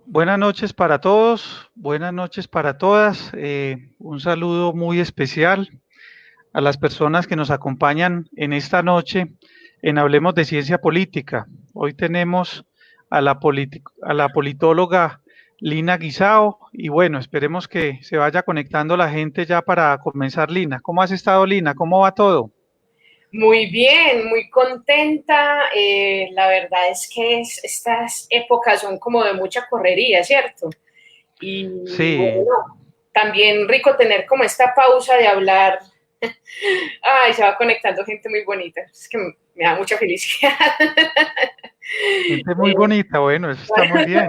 Buenas noches para todos, buenas noches para todas. Un saludo muy especial a las personas que nos acompañan en esta noche en Hablemos de Ciencia Política. Hoy tenemos a la politóloga Lina Guisao y bueno, esperemos que se vaya conectando la gente ya para comenzar. Lina, ¿cómo has estado, Lina? ¿Cómo va todo? Muy bien, muy contenta. La verdad es que estas épocas son como de mucha correría, ¿cierto? Y Sí, bueno, también rico tener como esta pausa de hablar. Ay, se va conectando gente muy bonita. Es que me da mucha felicidad. gente muy bonita, bueno, eso está muy bien.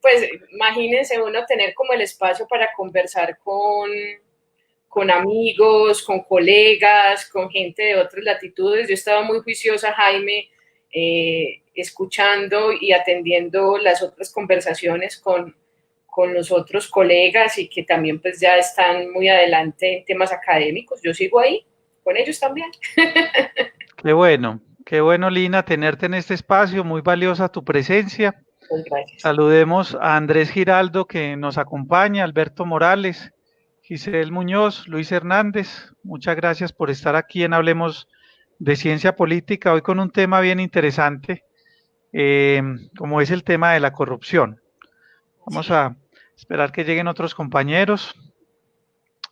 Pues imagínense uno tener como el espacio para conversar con amigos, con colegas, con gente de otras latitudes. Yo estaba muy juiciosa, Jaime, escuchando y atendiendo las otras conversaciones con los otros colegas y que también pues ya están muy adelante en temas académicos. Yo sigo ahí con ellos también. Qué bueno, Lina, tenerte en este espacio, muy valiosa tu presencia. Pues gracias. Saludemos a Andrés Giraldo que nos acompaña, Alberto Morales, Giselle Muñoz, Luis Hernández. Muchas gracias por estar aquí en Hablemos de Ciencia Política, hoy con un tema bien interesante, eh, como es el tema de la corrupción. Vamos Sí. a esperar que lleguen otros compañeros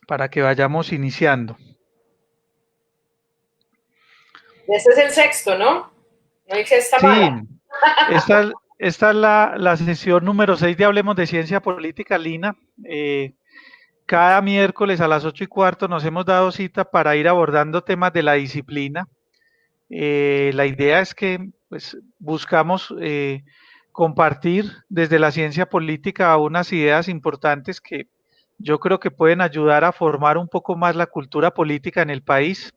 para que vayamos iniciando. Este es el sexto, ¿no? No dice esta Sí, mala. esta es la sesión número 6 de Hablemos de Ciencia Política, Lina. Cada miércoles a las 8:15 nos hemos dado cita para ir abordando temas de la disciplina. La idea es que pues, buscamos compartir desde la ciencia política unas ideas importantes que yo creo que pueden ayudar a formar un poco más la cultura política en el país.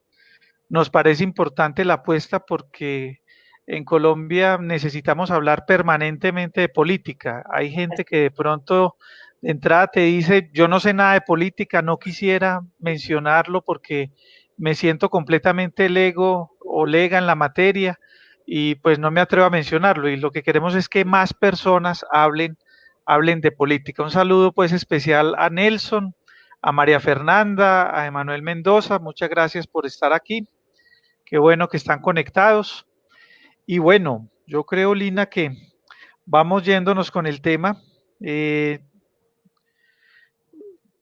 Nos parece importante la apuesta porque en Colombia necesitamos hablar permanentemente de política. Hay gente que de pronto de entrada te dice, yo no sé nada de política, no quisiera mencionarlo porque me siento completamente lego o lega en la materia y pues no me atrevo a mencionarlo. Y lo que queremos es que más personas hablen de política. Un saludo pues especial a Nelson, a María Fernanda, a Emanuel Mendoza. Muchas gracias por estar aquí. Qué bueno que están conectados. Y bueno, yo creo, Lina, que vamos yéndonos con el tema. Eh,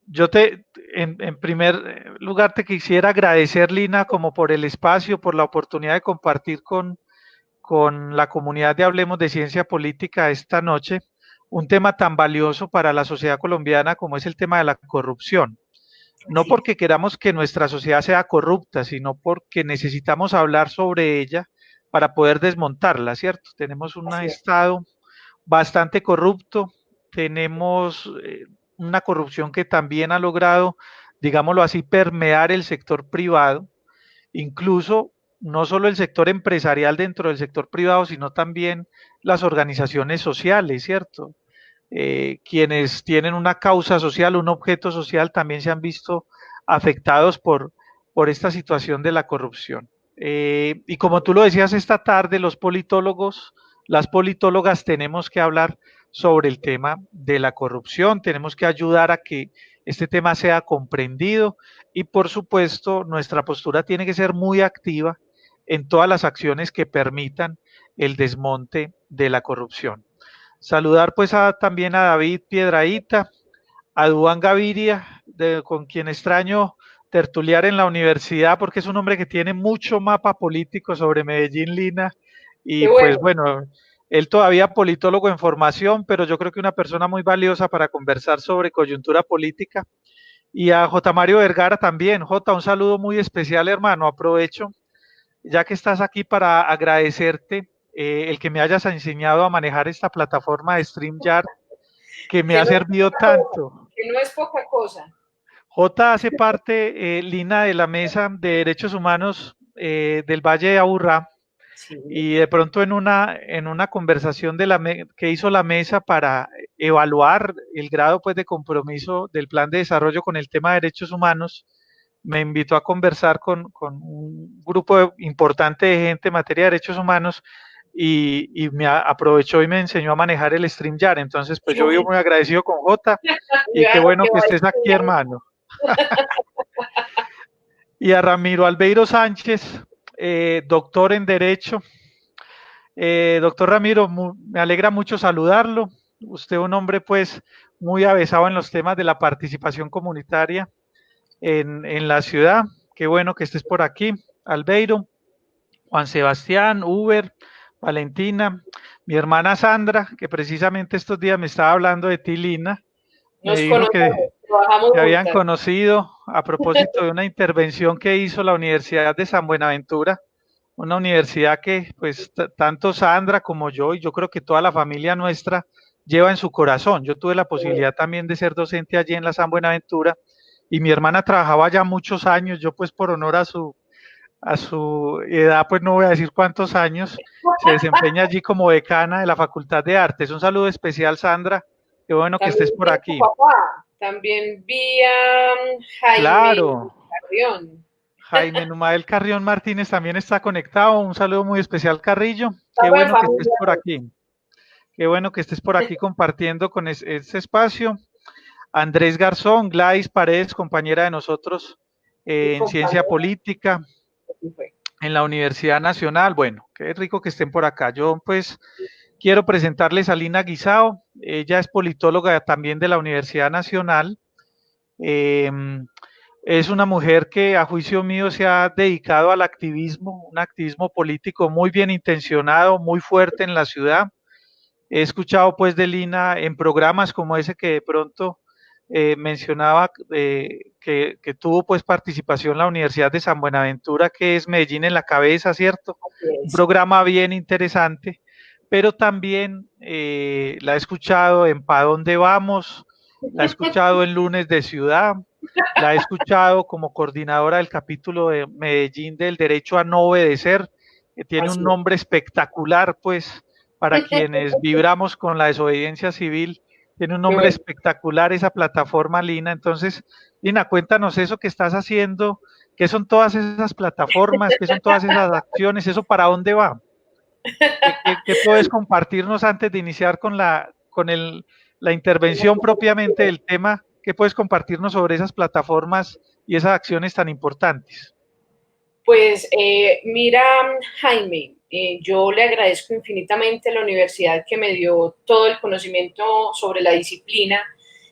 yo en primer lugar, te quisiera agradecer, Lina, como por el espacio, por la oportunidad de compartir con la comunidad de Hablemos de Ciencia Política esta noche un tema tan valioso para la sociedad colombiana como es el tema de la corrupción. No Sí, porque queramos que nuestra sociedad sea corrupta, sino porque necesitamos hablar sobre ella para poder desmontarla, ¿cierto? Tenemos un así es. Estado bastante corrupto, tenemos una corrupción que también ha logrado, digámoslo así, permear el sector privado, incluso no solo el sector empresarial dentro del sector privado, sino también las organizaciones sociales, ¿cierto? Quienes tienen una causa social, un objeto social, también se han visto afectados por esta situación de la corrupción. Y como tú lo decías esta tarde, los politólogos, las politólogas tenemos que hablar sobre el tema de la corrupción, tenemos que ayudar a que este tema sea comprendido y por supuesto nuestra postura tiene que ser muy activa en todas las acciones que permitan el desmonte de la corrupción. Saludar pues también a David Piedraíta, a Duan Gaviria, con quien extraño tertuliar en la universidad porque es un hombre que tiene mucho mapa político sobre Medellín, Lina, Qué y pues bueno. bueno, él todavía politólogo en formación, pero yo creo que una persona muy valiosa para conversar sobre coyuntura política. Y a J. Mario Vergara también. J, un saludo muy especial, hermano. Aprovecho, ya que estás aquí, para agradecerte el que me hayas enseñado a manejar esta plataforma de StreamYard que me Que ha no es servido poca cosa. tanto. Que no es poca cosa. J hace parte, Lina, de la Mesa de Derechos Humanos del Valle de Aburrá Sí. y de pronto en una conversación que hizo la mesa para evaluar el grado pues, de compromiso del plan de desarrollo con el tema de derechos humanos, me invitó a conversar con un grupo importante de gente en materia de derechos humanos y me aprovechó y me enseñó a manejar el StreamYard. Entonces, pues yo vivo muy agradecido con Jota y qué bueno que estés aquí, hermano. Y a Ramiro Albeiro Sánchez, doctor en Derecho. Doctor Ramiro, me alegra mucho saludarlo. Usted un hombre pues muy avesado en los temas de la participación comunitaria en la ciudad. Qué bueno que estés por aquí, Albeiro. Juan Sebastián, Uber, Valentina, mi hermana Sandra, que precisamente estos días me estaba hablando de ti, Lina, me Nos dijo conocemos, trabajamos que habían juntas. conocido a propósito de una intervención que hizo la Universidad de San Buenaventura, una universidad que pues tanto Sandra como yo y yo creo que toda la familia nuestra lleva en su corazón. Yo tuve la posibilidad también de ser docente allí en la San Buenaventura y mi hermana trabajaba ya muchos años, yo pues por honor a su edad, pues no voy a decir cuántos años, se desempeña allí como decana de la Facultad de Artes. Un saludo especial, Sandra, qué bueno que estés por aquí. Papá. También vi a Jaime Claro, Carrión. Jaime Numael Carrión Martínez también está conectado, un saludo muy especial, Carrillo, qué Estamos en bueno que estés familia. por aquí, qué bueno que estés por aquí compartiendo con este espacio. Andrés Garzón, Gladys Paredes, compañera de nosotros Mi en Ciencia compañera. Política, en la Universidad Nacional. Bueno, qué rico que estén por acá. Yo pues quiero presentarles a Lina Guisao. Ella es politóloga también de la Universidad Nacional. Eh, es una mujer que a juicio mío se ha dedicado al activismo, un activismo político muy bien intencionado, muy fuerte en la ciudad. He escuchado pues de Lina en programas como ese que de pronto mencionaba que tuvo pues participación en la Universidad de San Buenaventura, que es Medellín en la cabeza, ¿cierto? Un programa bien interesante, pero también la he escuchado en Pa' Dónde Vamos, la he escuchado en Lunes de Ciudad, la he escuchado como coordinadora del capítulo de Medellín del Derecho a No Obedecer, que tiene un nombre espectacular, pues, para quienes vibramos con la desobediencia civil, tiene un nombre espectacular esa plataforma, Lina. Entonces, Lina, cuéntanos eso que estás haciendo, qué son todas esas plataformas, qué son todas esas acciones, eso para dónde va. ¿Qué puedes compartirnos antes de iniciar con la intervención propiamente del tema? ¿Qué puedes compartirnos sobre esas plataformas y esas acciones tan importantes? Pues mira, Jaime, yo le agradezco infinitamente a la universidad que me dio todo el conocimiento sobre la disciplina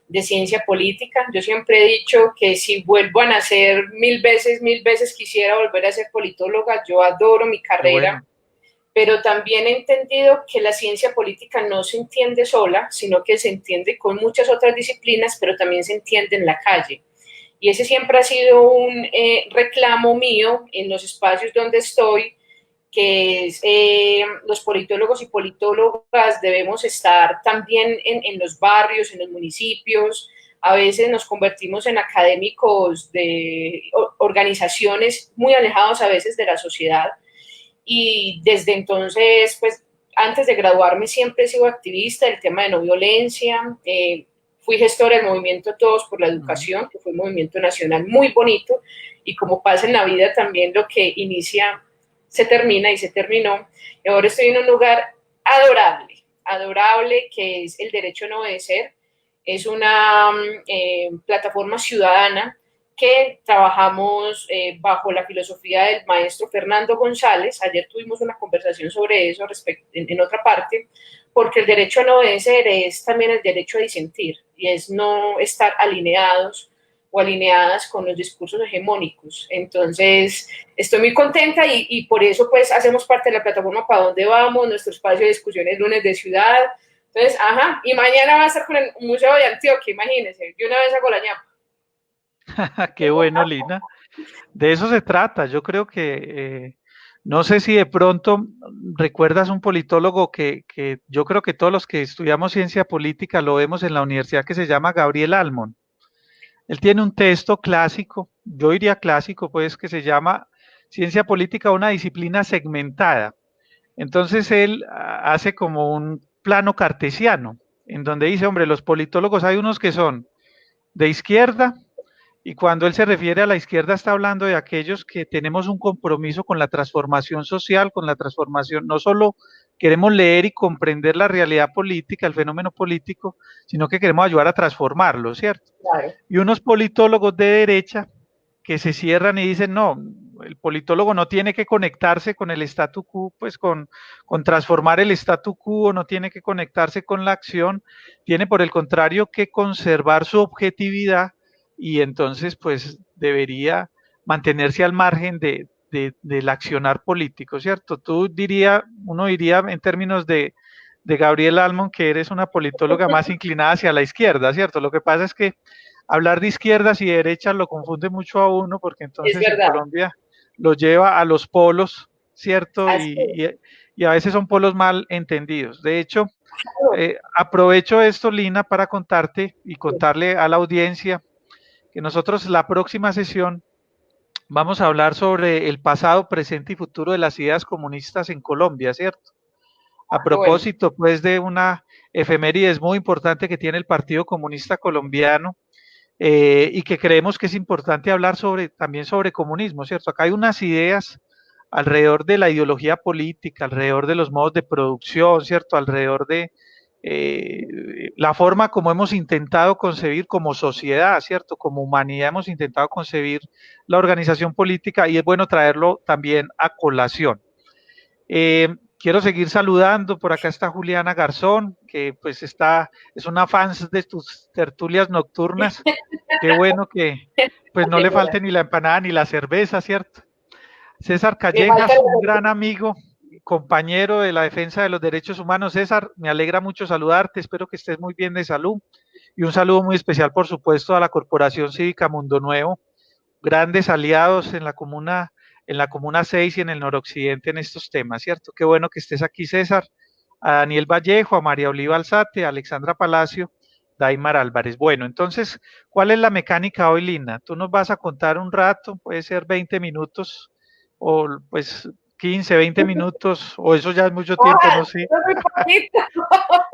de ciencia política. Yo siempre he dicho que si vuelvo a nacer mil veces quisiera volver a ser politóloga. Yo adoro mi carrera, pero también he entendido que la ciencia política no se entiende sola, sino que se entiende con muchas otras disciplinas, pero también se entiende en la calle. Y ese siempre ha sido un reclamo mío en los espacios donde estoy, que es los politólogos y politólogas debemos estar también en los barrios, en los municipios. A veces nos convertimos en académicos de organizaciones muy alejados a veces de la sociedad. Y desde entonces, pues antes de graduarme siempre he sido activista del tema de no violencia. Fui gestora del movimiento Todos por la Educación, que fue un movimiento nacional muy bonito, y como pasa en la vida también lo que inicia se termina y se terminó. Y ahora estoy en un lugar adorable, adorable, que es el Derecho a No Obedecer. Es una plataforma ciudadana que trabajamos bajo la filosofía del maestro Fernando González. Ayer tuvimos una conversación sobre eso en otra parte, porque el derecho a no obedecer es también el derecho a disentir, y es no estar alineados o alineadas con los discursos hegemónicos. Entonces, estoy muy contenta y por eso pues hacemos parte de la plataforma ¿Para dónde vamos? Nuestro espacio de discusiones Lunes de Ciudad. Entonces, y mañana va a estar con el Museo de Antioquia, imagínense, yo una vez hago la ñapa. Qué bueno, Lina. De eso se trata. Yo creo que, no sé si de pronto recuerdas un politólogo que yo creo que todos los que estudiamos ciencia política lo vemos en la universidad, que se llama Gabriel Almond. Él tiene un texto clásico, yo diría clásico, pues, que se llama Ciencia Política, una disciplina segmentada. Entonces él hace como un plano cartesiano, en donde dice, hombre, los politólogos hay unos que son de izquierda, y cuando él se refiere a la izquierda está hablando de aquellos que tenemos un compromiso con la transformación social, con la transformación no solo queremos leer y comprender la realidad política, el fenómeno político, sino que queremos ayudar a transformarlo, ¿cierto? Claro. Y unos politólogos de derecha que se cierran y dicen, no, el politólogo no tiene que conectarse con el statu quo, pues con transformar el statu quo, no tiene que conectarse con la acción, tiene por el contrario que conservar su objetividad y entonces pues debería mantenerse al margen del accionar político, ¿cierto? Uno diría en términos de Gabriel Almond que eres una politóloga más inclinada hacia la izquierda, ¿cierto? Lo que pasa es que hablar de izquierdas y derechas lo confunde mucho a uno porque Es entonces en verdad. Colombia lo lleva a los polos, ¿cierto? Así Y a veces son polos mal entendidos. De hecho, es. aprovecho esto, Lina, para contarte y contarle a la audiencia que nosotros la próxima sesión vamos a hablar sobre el pasado, presente y futuro de las ideas comunistas en Colombia, ¿cierto? A Bueno, propósito, pues, de una efemérides muy importante que tiene el Partido Comunista Colombiano, y que creemos que es importante hablar también sobre comunismo, ¿cierto? Acá hay unas ideas alrededor de la ideología política, alrededor de los modos de producción, ¿cierto? Alrededor de la forma como hemos intentado concebir como sociedad, ¿cierto? Como humanidad hemos intentado concebir la organización política y es bueno traerlo también a colación. Quiero seguir saludando, por acá está Juliana Garzón, que pues es una fan de tus tertulias nocturnas. Qué bueno que pues no le falte ni la empanada ni la cerveza, ¿cierto? César me falta Callejas, un gran amigo, compañero de la defensa de los derechos humanos. César, me alegra mucho saludarte, espero que estés muy bien de salud. Y un saludo muy especial, por supuesto, a la Corporación Cívica Mundo Nuevo, grandes aliados en la Comuna 6 y en el noroccidente en estos temas, ¿cierto? Qué bueno que estés aquí, César. A Daniel Vallejo, a María Oliva Alzate, a Alexandra Palacio, Daimar Álvarez. Bueno, entonces, ¿cuál es la mecánica hoy, Lina? Tú nos vas a contar un rato, puede ser 20 minutos, o pues 15, 20 minutos, o eso ya es mucho tiempo, no sé, no muy poquito.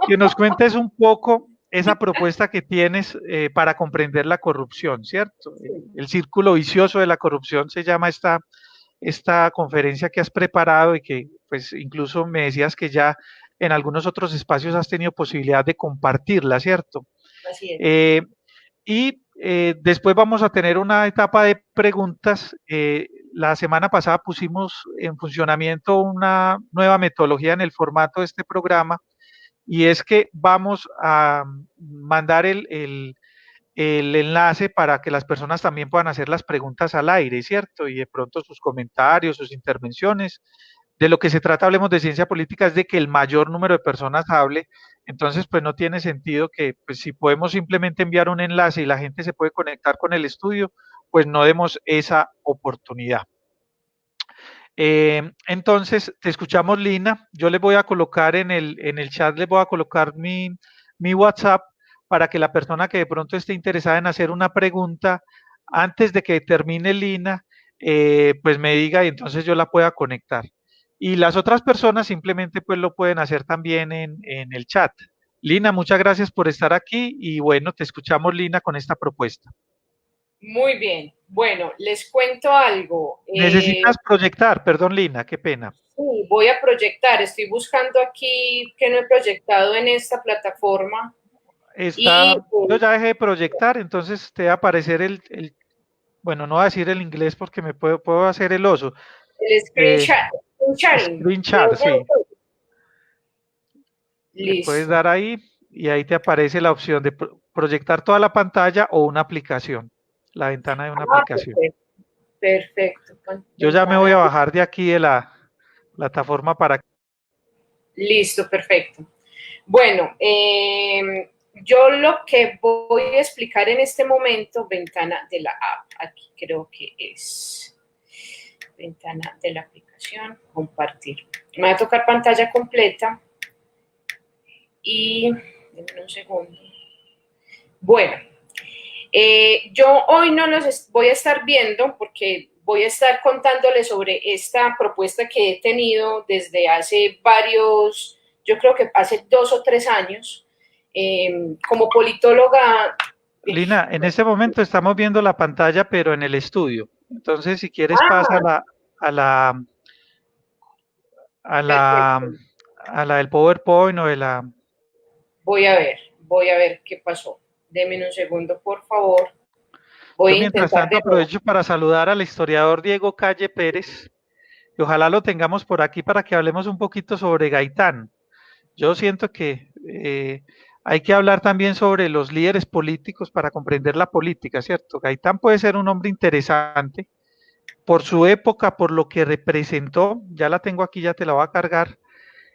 que nos cuentes un poco esa propuesta que tienes para comprender la corrupción, ¿cierto? El círculo vicioso de la corrupción se llama esta conferencia que has preparado y que pues incluso me decías que ya en algunos otros espacios has tenido posibilidad de compartirla, ¿cierto? Así es. Eh, Después vamos a tener una etapa de preguntas. La semana pasada pusimos en funcionamiento una nueva metodología en el formato de este programa y es que vamos a mandar el enlace para que las personas también puedan hacer las preguntas al aire, ¿cierto? Y de pronto sus comentarios, sus intervenciones. De lo que se trata, hablemos de ciencia política, es de que el mayor número de personas hable. Entonces, pues no tiene sentido que, pues si podemos simplemente enviar un enlace y la gente se puede conectar con el estudio, pues no demos esa oportunidad. Entonces, te escuchamos, Lina. Yo les voy a colocar en el chat, les voy a colocar mi WhatsApp para que la persona que de pronto esté interesada en hacer una pregunta antes de que termine Lina, pues me diga y entonces yo la pueda conectar. Y las otras personas simplemente pues lo pueden hacer también en el chat. Lina, muchas gracias por estar aquí y bueno, te escuchamos, Lina, con esta propuesta. Muy bien. Bueno, les cuento algo. Necesitas proyectar, perdón, Lina, qué pena. Sí, voy a proyectar. Estoy buscando aquí que no he proyectado en esta plataforma. Y Yo ya dejé de proyectar, entonces te va a aparecer bueno, no voy a decir el inglés porque puedo hacer el oso. el screen sharing. Screen share, sí. Le puedes Listo. dar ahí y ahí te aparece la opción de proyectar toda la pantalla o una aplicación, la ventana de una aplicación. Perfecto. Perfecto. Yo ya me voy a bajar de aquí de la plataforma para... Listo, perfecto. Bueno, yo lo que voy a explicar en este momento, ventana de la app, aquí creo que es ventana de la aplicación, compartir. Me va a tocar pantalla completa y, denme un segundo. Bueno, yo hoy no los voy a estar viendo porque voy a estar contándoles sobre esta propuesta que he tenido desde hace varios, yo creo que hace 2 o 3 años. Como politóloga. Lina, en este momento estamos viendo la pantalla, pero en el estudio. Entonces, si quieres, pasa a la a la del PowerPoint o de la... Voy a ver qué pasó. Deme un segundo, por favor. Voy Yo a mientras intentar tanto de nuevo. aprovecho para saludar al historiador Diego Calle Pérez, y ojalá lo tengamos por aquí para que hablemos un poquito sobre Gaitán. Yo siento que hay que hablar también sobre los líderes políticos para comprender la política, ¿cierto? Gaitán puede ser un hombre interesante por su época, por lo que representó, ya la tengo aquí, ya te la voy a cargar,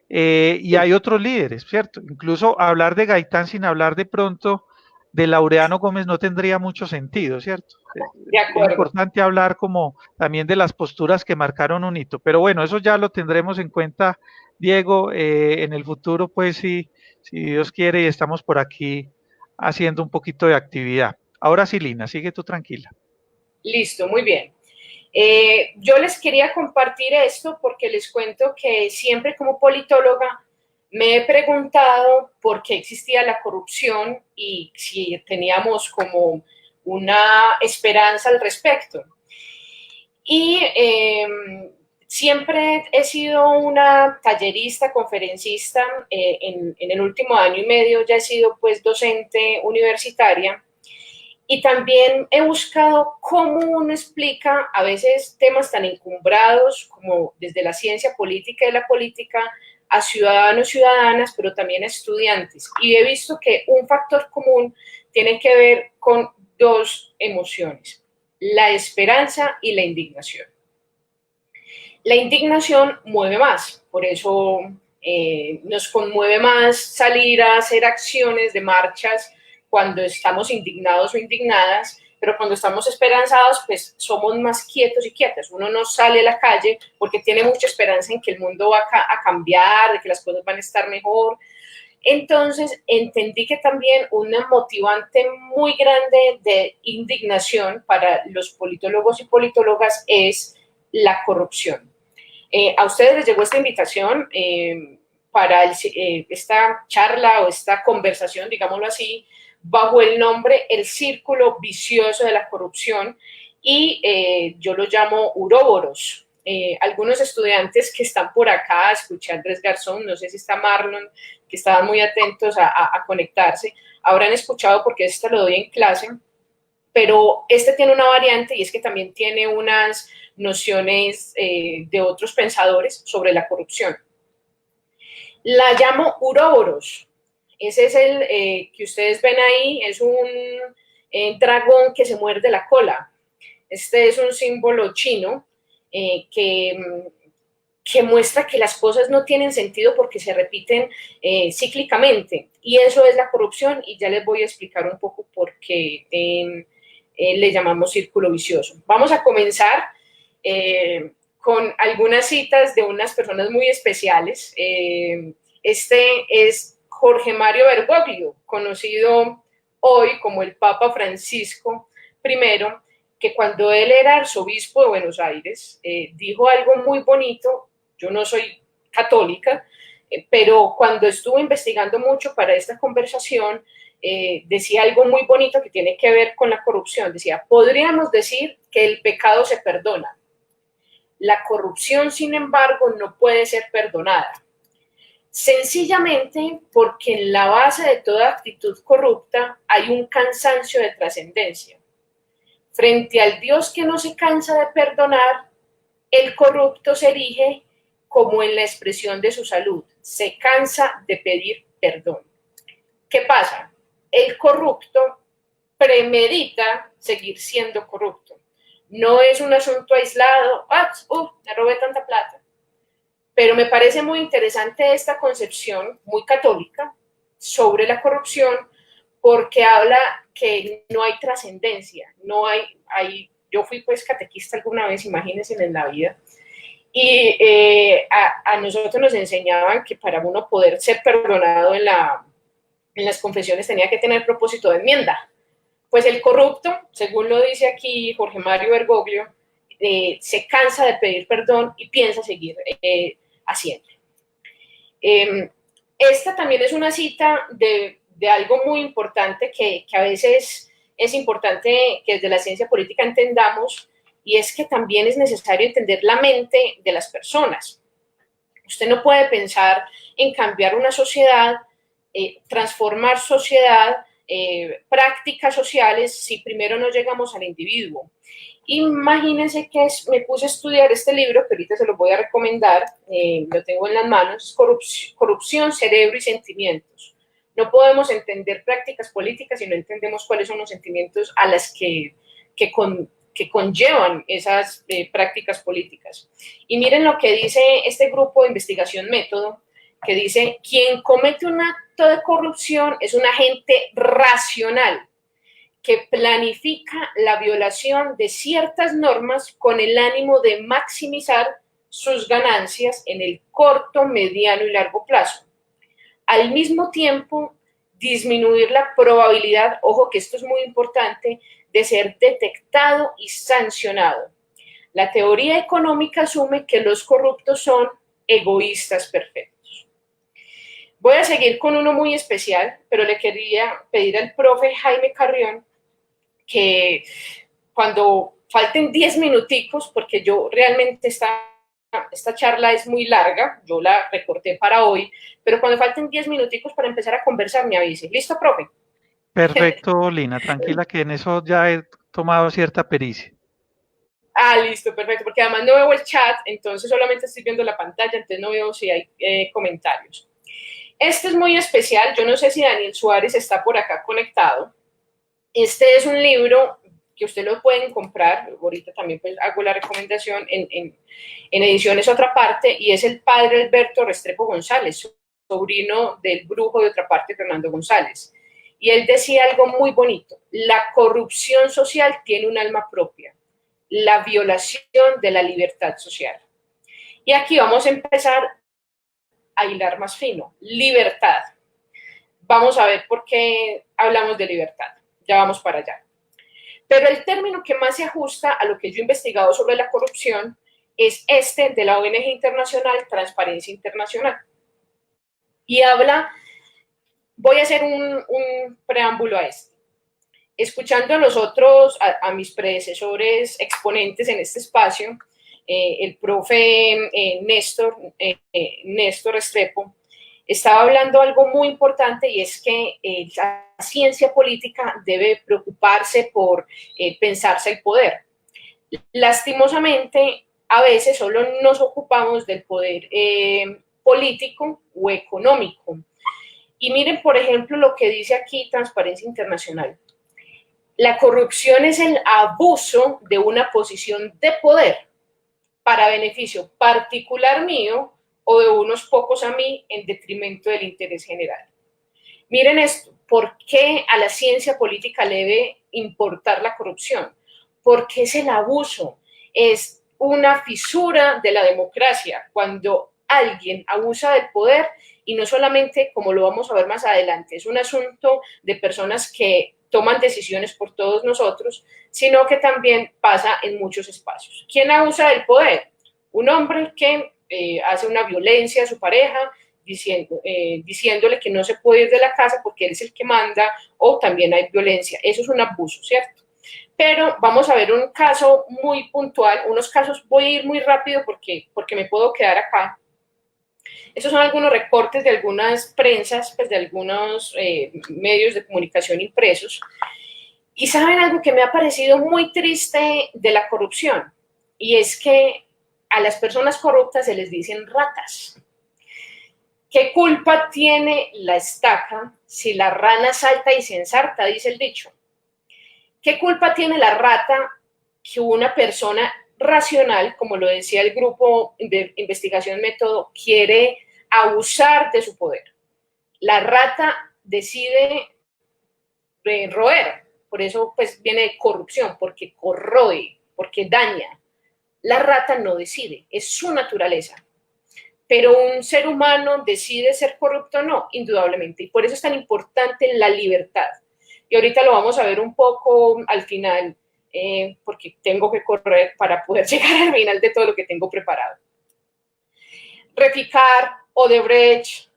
y hay otros líderes, ¿cierto? Incluso hablar de Gaitán sin hablar de pronto de Laureano Gómez no tendría mucho sentido, ¿cierto? De Es acuerdo. importante hablar como también de las posturas que marcaron un hito, pero bueno, eso ya lo tendremos en cuenta, Diego, en el futuro, pues si Dios quiere y estamos por aquí haciendo un poquito de actividad. Ahora sí, Lina, sigue tú tranquila. Listo, muy bien. Yo les quería compartir esto porque les cuento que siempre como politóloga me he preguntado por qué existía la corrupción y si teníamos como una esperanza al respecto. Y siempre he sido una tallerista, conferencista. En el último año y medio ya he sido pues docente universitaria. Y también he buscado cómo uno explica a veces temas tan encumbrados como desde la ciencia política y la política a ciudadanos, ciudadanas, pero también a estudiantes. Y he visto que un factor común tiene que ver con dos emociones, la esperanza y la indignación. La indignación mueve más, por eso nos conmueve más salir a hacer acciones de marchas cuando estamos indignados o indignadas, pero cuando estamos esperanzados, pues somos más quietos y quietas. Uno no sale a la calle porque tiene mucha esperanza en que el mundo va a cambiar, de que las cosas van a estar mejor. Entonces entendí que también una motivante muy grande de indignación para los politólogos y politólogas es la corrupción. A ustedes les llegó esta invitación para esta charla o esta conversación, digámoslo así, bajo el nombre El Círculo Vicioso de la Corrupción, y yo lo llamo Uroboros. Algunos estudiantes que están por acá, escuché a Andrés Garzón, no sé si está Marlon, que estaban muy atentos a conectarse, habrán escuchado porque este lo doy en clase, pero este tiene una variante y es que también tiene unas nociones de otros pensadores sobre la corrupción. La llamo Uroboros. Ese es el que ustedes ven ahí, es un dragón que se muerde la cola. Este es un símbolo chino que muestra que las cosas no tienen sentido porque se repiten cíclicamente. Y eso es la corrupción, y ya les voy a explicar un poco por qué le llamamos círculo vicioso. Vamos a comenzar con algunas citas de unas personas muy especiales. Este es Jorge Mario Bergoglio, conocido hoy como el Papa Francisco I, que cuando él era arzobispo de Buenos Aires, dijo algo muy bonito. Yo no soy católica, pero cuando estuve investigando mucho para esta conversación, decía algo muy bonito que tiene que ver con la corrupción. Decía, podríamos decir que el pecado se perdona. La corrupción, sin embargo, no puede ser perdonada. Sencillamente porque en la base de toda actitud corrupta hay un cansancio de trascendencia. Frente al Dios que no se cansa de perdonar, el corrupto se erige como en la expresión de su salud, se cansa de pedir perdón. ¿Qué pasa? El corrupto premedita seguir siendo corrupto. No es un asunto aislado, me robé tanta plata. Pero me parece muy interesante esta concepción muy católica sobre la corrupción, porque habla que no hay trascendencia, no hay, yo fui pues catequista alguna vez, imagínense, en la vida, y a nosotros nos enseñaban que para uno poder ser perdonado en las confesiones tenía que tener propósito de enmienda. Pues el corrupto, según lo dice aquí Jorge Mario Bergoglio, se cansa de pedir perdón y piensa seguir haciendo. Esta también es una cita de algo muy importante que a veces es importante que desde la ciencia política entendamos, y es que también es necesario entender la mente de las personas. Usted no puede pensar en cambiar una sociedad, transformar sociedad, prácticas sociales, si primero no llegamos al individuo. Imagínense que me puse a estudiar este libro, que ahorita se lo voy a recomendar, lo tengo en las manos, Corrupción, Cerebro y Sentimientos. No podemos entender prácticas políticas si no entendemos cuáles son los sentimientos a las que conllevan esas prácticas políticas. Y miren lo que dice este grupo de investigación método, que dice: quien comete un acto de corrupción es un agente racional que planifica la violación de ciertas normas con el ánimo de maximizar sus ganancias en el corto, mediano y largo plazo. Al mismo tiempo, disminuir la probabilidad, ojo que esto es muy importante, de ser detectado y sancionado. La teoría económica asume que los corruptos son egoístas perfectos. Voy a seguir con uno muy especial, pero le quería pedir al profe Jaime Carrión que cuando falten 10 minuticos, porque yo realmente esta charla es muy larga, yo la recorté para hoy, pero cuando falten 10 minuticos para empezar a conversar, me avise. ¿Listo, profe? Perfecto, Lina, tranquila que en eso ya he tomado cierta pericia. Listo, perfecto, porque además no veo el chat, entonces solamente estoy viendo la pantalla, entonces no veo si hay comentarios. Este es muy especial, yo no sé si Daniel Suárez está por acá conectado. Este es un libro que ustedes lo pueden comprar, ahorita también pues hago la recomendación en ediciones Otra Parte, y es el padre Alberto Restrepo González, sobrino del brujo de Otra Parte, Fernando González. Y él decía algo muy bonito: la corrupción social tiene un alma propia, la violación de la libertad social. Y aquí vamos a empezar a hilar más fino. Libertad. Vamos a ver por qué hablamos de libertad. Ya vamos para allá. Pero el término que más se ajusta a lo que yo he investigado sobre la corrupción es este de la ONG internacional Transparencia Internacional. Y habla, voy a hacer un preámbulo a esto. Escuchando a los otros, a mis predecesores exponentes en este espacio, el profe Néstor Restrepo, estaba hablando algo muy importante, y es que la ciencia política debe preocuparse por pensarse el poder. Lastimosamente, a veces solo nos ocupamos del poder político o económico. Y miren, por ejemplo, lo que dice aquí Transparencia Internacional. La corrupción es el abuso de una posición de poder para beneficio particular mío o de unos pocos a mí en detrimento del interés general. Miren esto, ¿por qué a la ciencia política le debe importar la corrupción? Porque es el abuso, es una fisura de la democracia, cuando alguien abusa del poder, y no solamente, como lo vamos a ver más adelante, es un asunto de personas que toman decisiones por todos nosotros, sino que también pasa en muchos espacios. ¿Quién abusa del poder? Un hombre que hace una violencia a su pareja, diciéndole que no se puede ir de la casa porque él es el que manda, o también hay violencia. Eso es un abuso, ¿cierto? Pero vamos a ver un caso muy puntual, unos casos, voy a ir muy rápido porque me puedo quedar acá. Estos son algunos recortes de algunas prensas, pues de algunos medios de comunicación impresos. Y saben algo que me ha parecido muy triste de la corrupción, y es que a las personas corruptas se les dicen ratas. ¿Qué culpa tiene la estaca si la rana salta y se ensarta? Dice el dicho. ¿Qué culpa tiene la rata que una persona racional, como lo decía el grupo de investigación método, quiere abusar de su poder? La rata decide roer, por eso pues viene de corrupción, porque corroe, porque daña. La rata no decide, es su naturaleza. Pero un ser humano decide ser corrupto o no, indudablemente. Y por eso es tan importante la libertad. Y ahorita lo vamos a ver un poco al final, porque tengo que correr para poder llegar al final de todo lo que tengo preparado. Reficar, Odebrecht,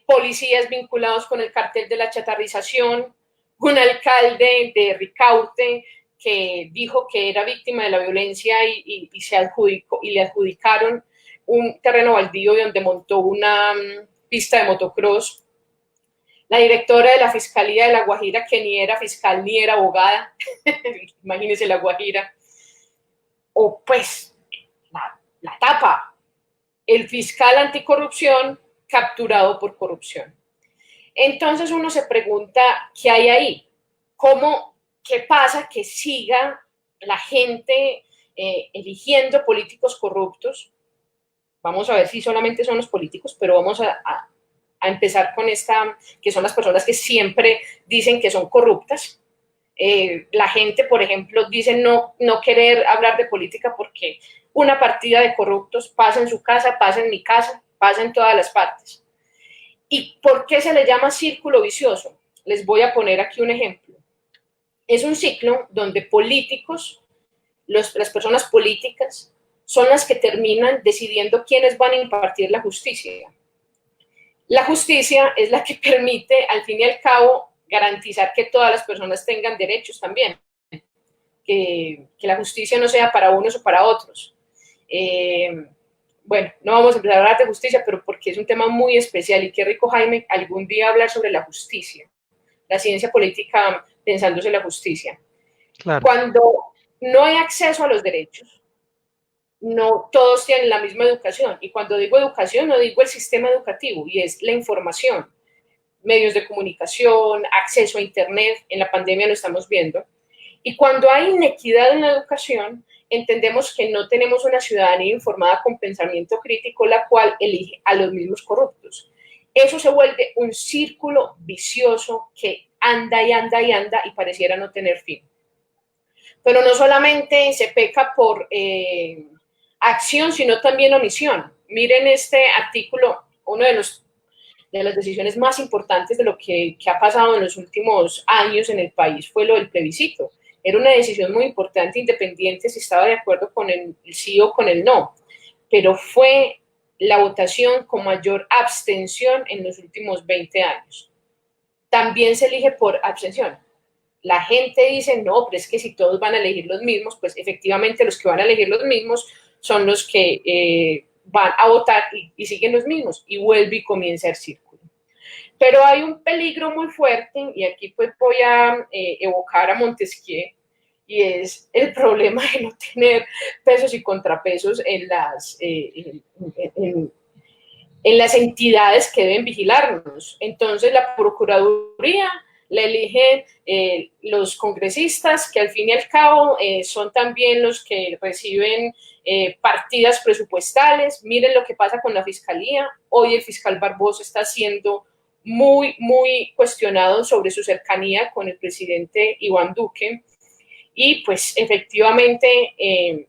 policías vinculados con el cartel de la chatarrización, un alcalde de Ricaurte que dijo que era víctima de la violencia y le adjudicaron un terreno baldío donde montó una pista de motocross, la directora de la Fiscalía de La Guajira, que ni era fiscal ni era abogada, imagínense La Guajira, o pues la tapa, el fiscal anticorrupción capturado por corrupción. Entonces uno se pregunta, ¿qué hay ahí? ¿Qué pasa que siga la gente eligiendo políticos corruptos? Vamos a ver si solamente son los políticos, pero vamos a empezar con esta, que son las personas que siempre dicen que son corruptas. La gente, por ejemplo, dice no querer hablar de política porque una partida de corruptos pasa en su casa, pasa en mi casa, pasa en todas las partes. ¿Y por qué se le llama círculo vicioso? Les voy a poner aquí un ejemplo. Es un ciclo donde políticos, las personas políticas, son las que terminan decidiendo quiénes van a impartir la justicia. La justicia es la que permite, al fin y al cabo, garantizar que todas las personas tengan derechos también, que la justicia no sea para unos o para otros. Bueno, no vamos a empezar a hablar de justicia, pero porque es un tema muy especial y qué rico, Jaime, algún día hablar sobre la justicia, la ciencia política pensándose en la justicia. Claro. Cuando no hay acceso a los derechos, no todos tienen la misma educación. Y cuando digo educación, no digo el sistema educativo, y es la información, medios de comunicación, acceso a Internet, en la pandemia lo estamos viendo. Y cuando hay inequidad en la educación, entendemos que no tenemos una ciudadanía informada con pensamiento crítico, la cual elige a los mismos corruptos. Eso se vuelve un círculo vicioso que anda y anda y anda y pareciera no tener fin. Pero no solamente se peca por acción, sino también omisión. Miren este artículo, uno de las decisiones más importantes de lo que ha pasado en los últimos años en el país fue lo del plebiscito. Era una decisión muy importante, independiente si estaba de acuerdo con el sí o con el no, pero fue la votación con mayor abstención en los últimos 20 años. También se elige por abstención. La gente dice, no, pero es que si todos van a elegir los mismos, pues efectivamente los que van a elegir los mismos son los que van a votar y siguen los mismos, y vuelve y comienza el círculo. Pero hay un peligro muy fuerte, y aquí pues voy a evocar a Montesquieu, y es el problema de no tener pesos y contrapesos en las entidades que deben vigilarnos. Entonces la Procuraduría la eligen los congresistas, que al fin y al cabo son también los que reciben partidas presupuestales. Miren lo que pasa con la Fiscalía. Hoy el fiscal Barbosa está siendo muy, muy cuestionado sobre su cercanía con el presidente Iván Duque. Y pues efectivamente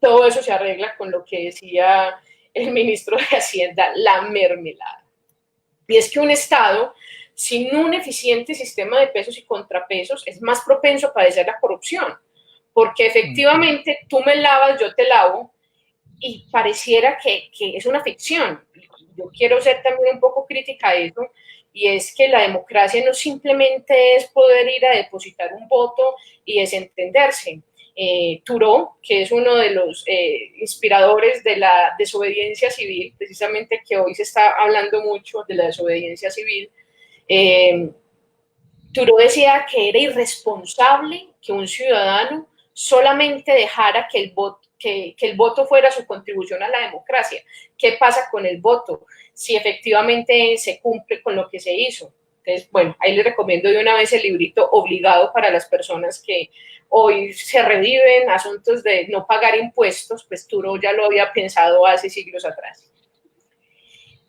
todo eso se arregla con lo que decía el ministro de Hacienda, la mermelada. Y es que un Estado sin un eficiente sistema de pesos y contrapesos es más propenso a padecer la corrupción, porque efectivamente tú me lavas, yo te lavo, y pareciera que es una ficción. Yo quiero ser también un poco crítica a eso, y es que la democracia no simplemente es poder ir a depositar un voto y desentenderse. Thoreau, que es uno de los inspiradores de la desobediencia civil, precisamente que hoy se está hablando mucho de la desobediencia civil, Thoreau decía que era irresponsable que un ciudadano solamente dejara que el voto fuera su contribución a la democracia. ¿Qué pasa con el voto? Si efectivamente se cumple con lo que se hizo. Entonces, bueno, ahí les recomiendo de una vez el librito obligado para las personas que hoy se reviven asuntos de no pagar impuestos, pues Thoreau ya lo había pensado hace siglos atrás.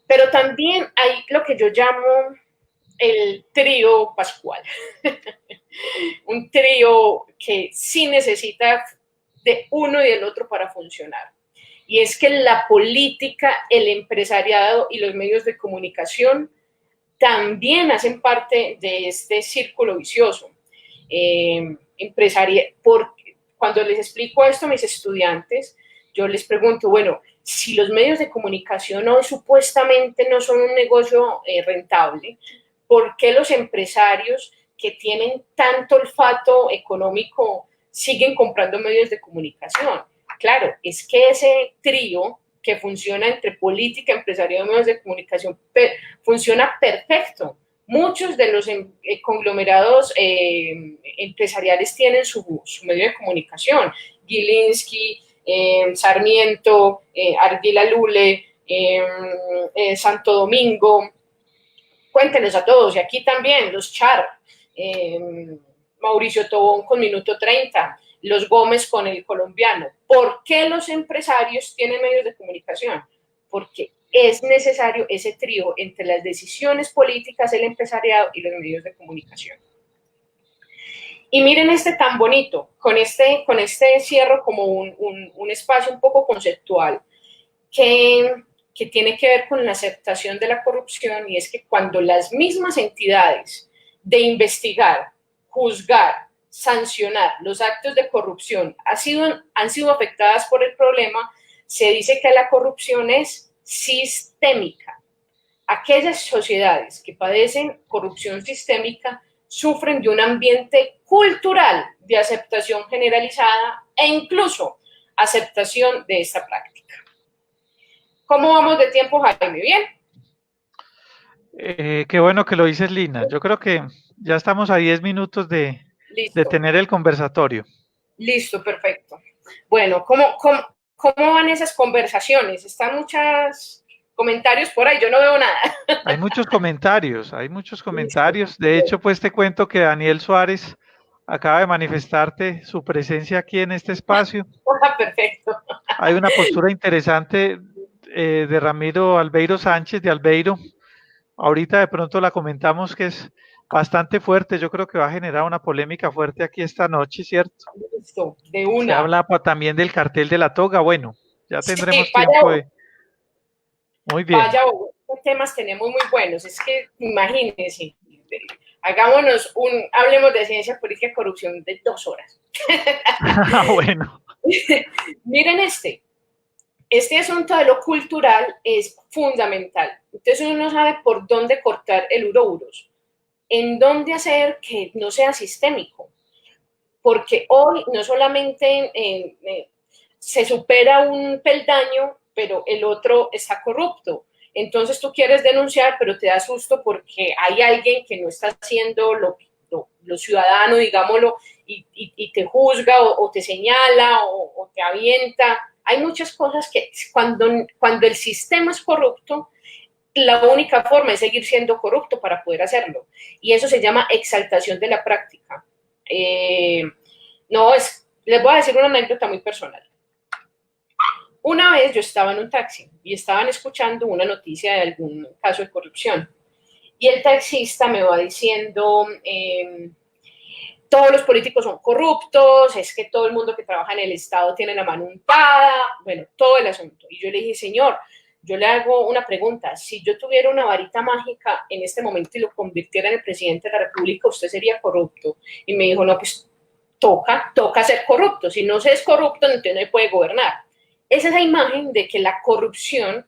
Pero también hay lo que yo llamo el trío pascual, un trío que sí necesita de uno y del otro para funcionar. Y es que la política, el empresariado y los medios de comunicación también hacen parte de este círculo vicioso. Cuando les explico esto a mis estudiantes, yo les pregunto, bueno, si los medios de comunicación hoy supuestamente no son un negocio rentable, ¿por qué los empresarios que tienen tanto olfato económico siguen comprando medios de comunicación? Claro, es que ese trío que funciona entre política, empresariado y medios de comunicación, funciona perfecto. Muchos de los conglomerados empresariales tienen su medio de comunicación. Gilinski, Sarmiento, Ardila Lule, Santo Domingo, cuéntenos a todos, y aquí también los Char, Mauricio Tobón con Minuto 30, los Gómez con El Colombiano. ¿Por qué los empresarios tienen medios de comunicación? Porque es necesario ese trío entre las decisiones políticas, el empresariado y los medios de comunicación. Y miren este tan bonito, con este cierro como un espacio un poco conceptual que tiene que ver con la aceptación de la corrupción, y es que cuando las mismas entidades de investigar, juzgar, sancionar los actos de corrupción han sido afectadas por el problema, se dice que la corrupción es sistémica. Aquellas sociedades que padecen corrupción sistémica sufren de un ambiente cultural de aceptación generalizada e incluso aceptación de esta práctica. ¿Cómo vamos de tiempo, Jaime? ¿Bien? Qué bueno que lo dices, Lina. Yo creo que ya estamos a 10 minutos de tener el conversatorio. Listo, perfecto. Bueno, ¿cómo van esas conversaciones? ¿Están muchos comentarios por ahí? Yo no veo nada. Hay muchos comentarios, hay muchos comentarios. De hecho, pues te cuento que Daniel Suárez acaba de manifestarte su presencia aquí en este espacio. Perfecto. Hay una postura interesante de Ramiro Albeiro Sánchez de Albeiro. Ahorita de pronto la comentamos, que es bastante fuerte. Yo creo que va a generar una polémica fuerte aquí esta noche, ¿cierto? Listo, de una. Se habla también del cartel de la toga. Bueno, ya tendremos tiempo de... Muy bien. Vaya, ¿qué temas tenemos muy buenos? Es que imagínense, hablemos de ciencia política y corrupción de 2 horas. Bueno. Miren este asunto de lo cultural es fundamental. Entonces uno no sabe por dónde cortar el uroburos, en dónde hacer que no sea sistémico, porque hoy no solamente se supera un peldaño, pero el otro está corrupto. Entonces tú quieres denunciar, pero te da susto porque hay alguien que no está haciendo lo ciudadano, digámoslo, y te juzga o te señala o te avienta. Hay muchas cosas que cuando el sistema es corrupto, la única forma es seguir siendo corrupto para poder hacerlo. Y eso se llama exaltación de la práctica. Les voy a decir una anécdota muy personal. Una vez yo estaba en un taxi y estaban escuchando una noticia de algún caso de corrupción. Y el taxista me va diciendo, todos los políticos son corruptos, es que todo el mundo que trabaja en el Estado tiene la mano untada, bueno, todo el asunto. Y yo le dije, señor, yo le hago una pregunta, si yo tuviera una varita mágica en este momento y lo convirtiera en el presidente de la República, ¿usted sería corrupto? Y me dijo, no, pues toca ser corrupto, si no se es corrupto, entonces no puede gobernar. Esa es la imagen de que la corrupción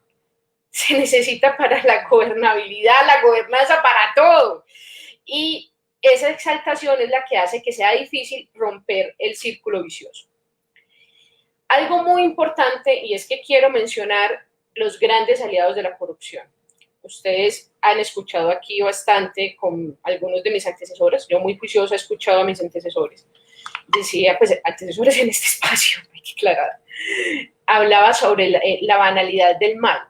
se necesita para la gobernabilidad, la gobernanza, para todo. Y esa exaltación es la que hace que sea difícil romper el círculo vicioso. Algo muy importante, y es que quiero mencionar los grandes aliados de la corrupción. Ustedes han escuchado aquí bastante con algunos de mis antecesores. Yo muy juiciosa he escuchado a mis antecesores. Decía, pues, antecesores en este espacio, hay que aclarar. Hablaba sobre la banalidad del mal.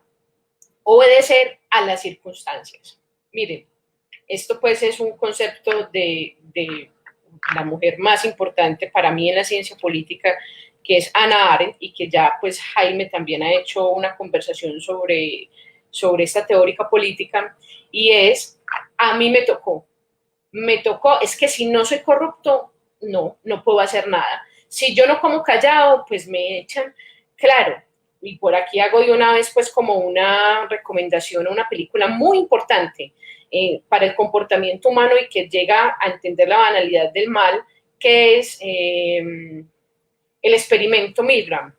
Obedecer a las circunstancias. Miren, esto pues es un concepto de la mujer más importante para mí en la ciencia política, que es Hannah Arendt, y que ya pues Jaime también ha hecho una conversación sobre esta teórica política, y es, a mí me tocó, es que si no soy corrupto, no puedo hacer nada. Si yo no como callado, pues me echan. Claro, y por aquí hago de una vez pues como una recomendación a una película muy importante para el comportamiento humano y que llega a entender la banalidad del mal, que es el experimento Milgram.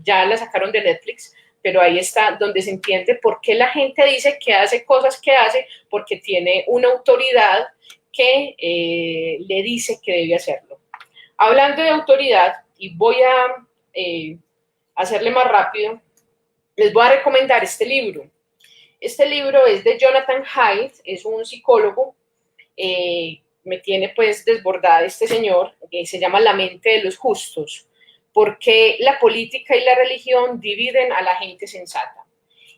Ya la sacaron de Netflix, pero ahí está donde se entiende por qué la gente dice que hace cosas que hace, porque tiene una autoridad que le dice que debe hacerlo. Hablando de autoridad, y voy a hacerle más rápido, les voy a recomendar este libro. Este libro es de Jonathan Haidt, es un psicólogo, me tiene pues desbordada este señor, se llama La mente de los justos, porque la política y la religión dividen a la gente sensata.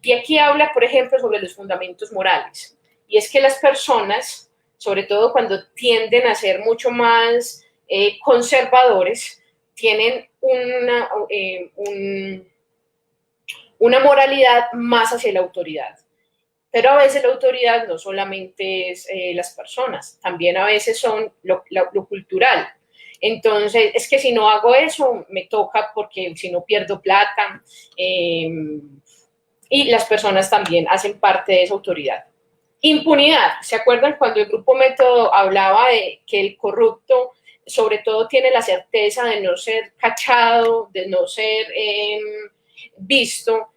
Y aquí habla, por ejemplo, sobre los fundamentos morales. Y es que las personas, sobre todo cuando tienden a ser mucho más conservadores, tienen una moralidad más hacia la autoridad. Pero a veces la autoridad no solamente es las personas, también a veces son lo cultural. Entonces, es que si no hago eso, me toca porque si no pierdo plata. Y las personas también hacen parte de esa autoridad. Impunidad. ¿Se acuerdan cuando el Grupo Método hablaba de que el corrupto sobre todo tiene la certeza de no ser cachado, de no ser visto?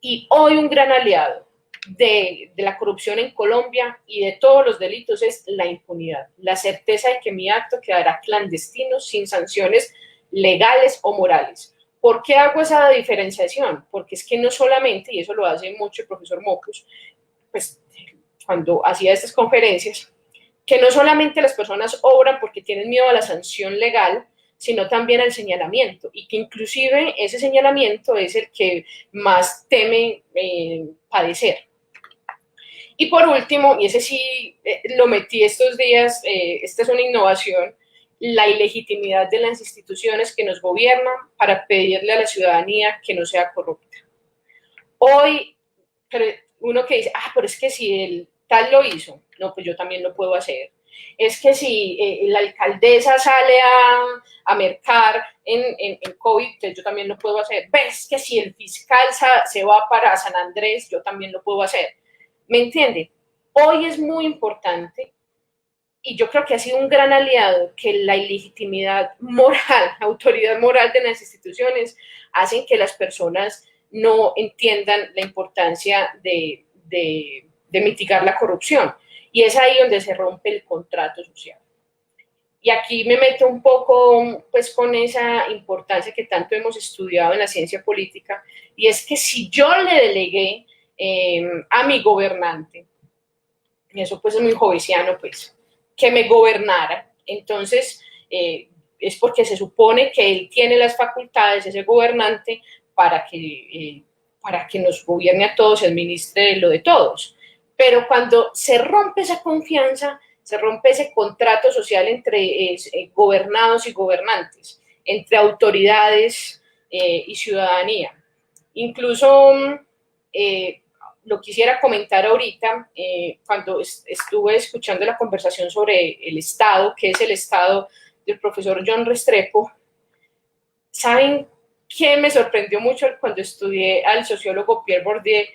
Y hoy un gran aliado de la corrupción en Colombia y de todos los delitos es la impunidad, la certeza de que mi acto quedará clandestino, sin sanciones legales o morales. ¿Por qué hago esa diferenciación? Porque es que no solamente, y eso lo hace mucho el profesor Mocus, pues cuando hacía estas conferencias, que no solamente las personas obran porque tienen miedo a la sanción legal, sino también al señalamiento, y que inclusive ese señalamiento es el que más teme padecer. Y por último, y ese sí lo metí estos días, esta es una innovación, la ilegitimidad de las instituciones que nos gobiernan para pedirle a la ciudadanía que no sea corrupta. Hoy, uno que dice, pero es que si el tal lo hizo, no, pues yo también lo puedo hacer. Es que si la alcaldesa sale a mercar en COVID, yo también lo puedo hacer. Ves que si el fiscal se va para San Andrés, yo también lo puedo hacer. ¿Me entiende? Hoy es muy importante, y yo creo que ha sido un gran aliado, que la ilegitimidad moral, la autoridad moral de las instituciones, hacen que las personas no entiendan la importancia de mitigar la corrupción. Y es ahí donde se rompe el contrato social. Y aquí me meto un poco pues con esa importancia que tanto hemos estudiado en la ciencia política, y es que si yo le delegué a mi gobernante, y eso pues es muy jovesiano, pues, que me gobernara, entonces es porque se supone que él tiene las facultades, ese gobernante, para que nos gobierne a todos y administre lo de todos. Pero cuando se rompe esa confianza, se rompe ese contrato social entre gobernados y gobernantes, entre autoridades y ciudadanía. Incluso lo quisiera comentar ahorita, cuando estuve escuchando la conversación sobre el Estado, que es el Estado del profesor John Restrepo. ¿Saben qué me sorprendió mucho cuando estudié al sociólogo Pierre Bourdieu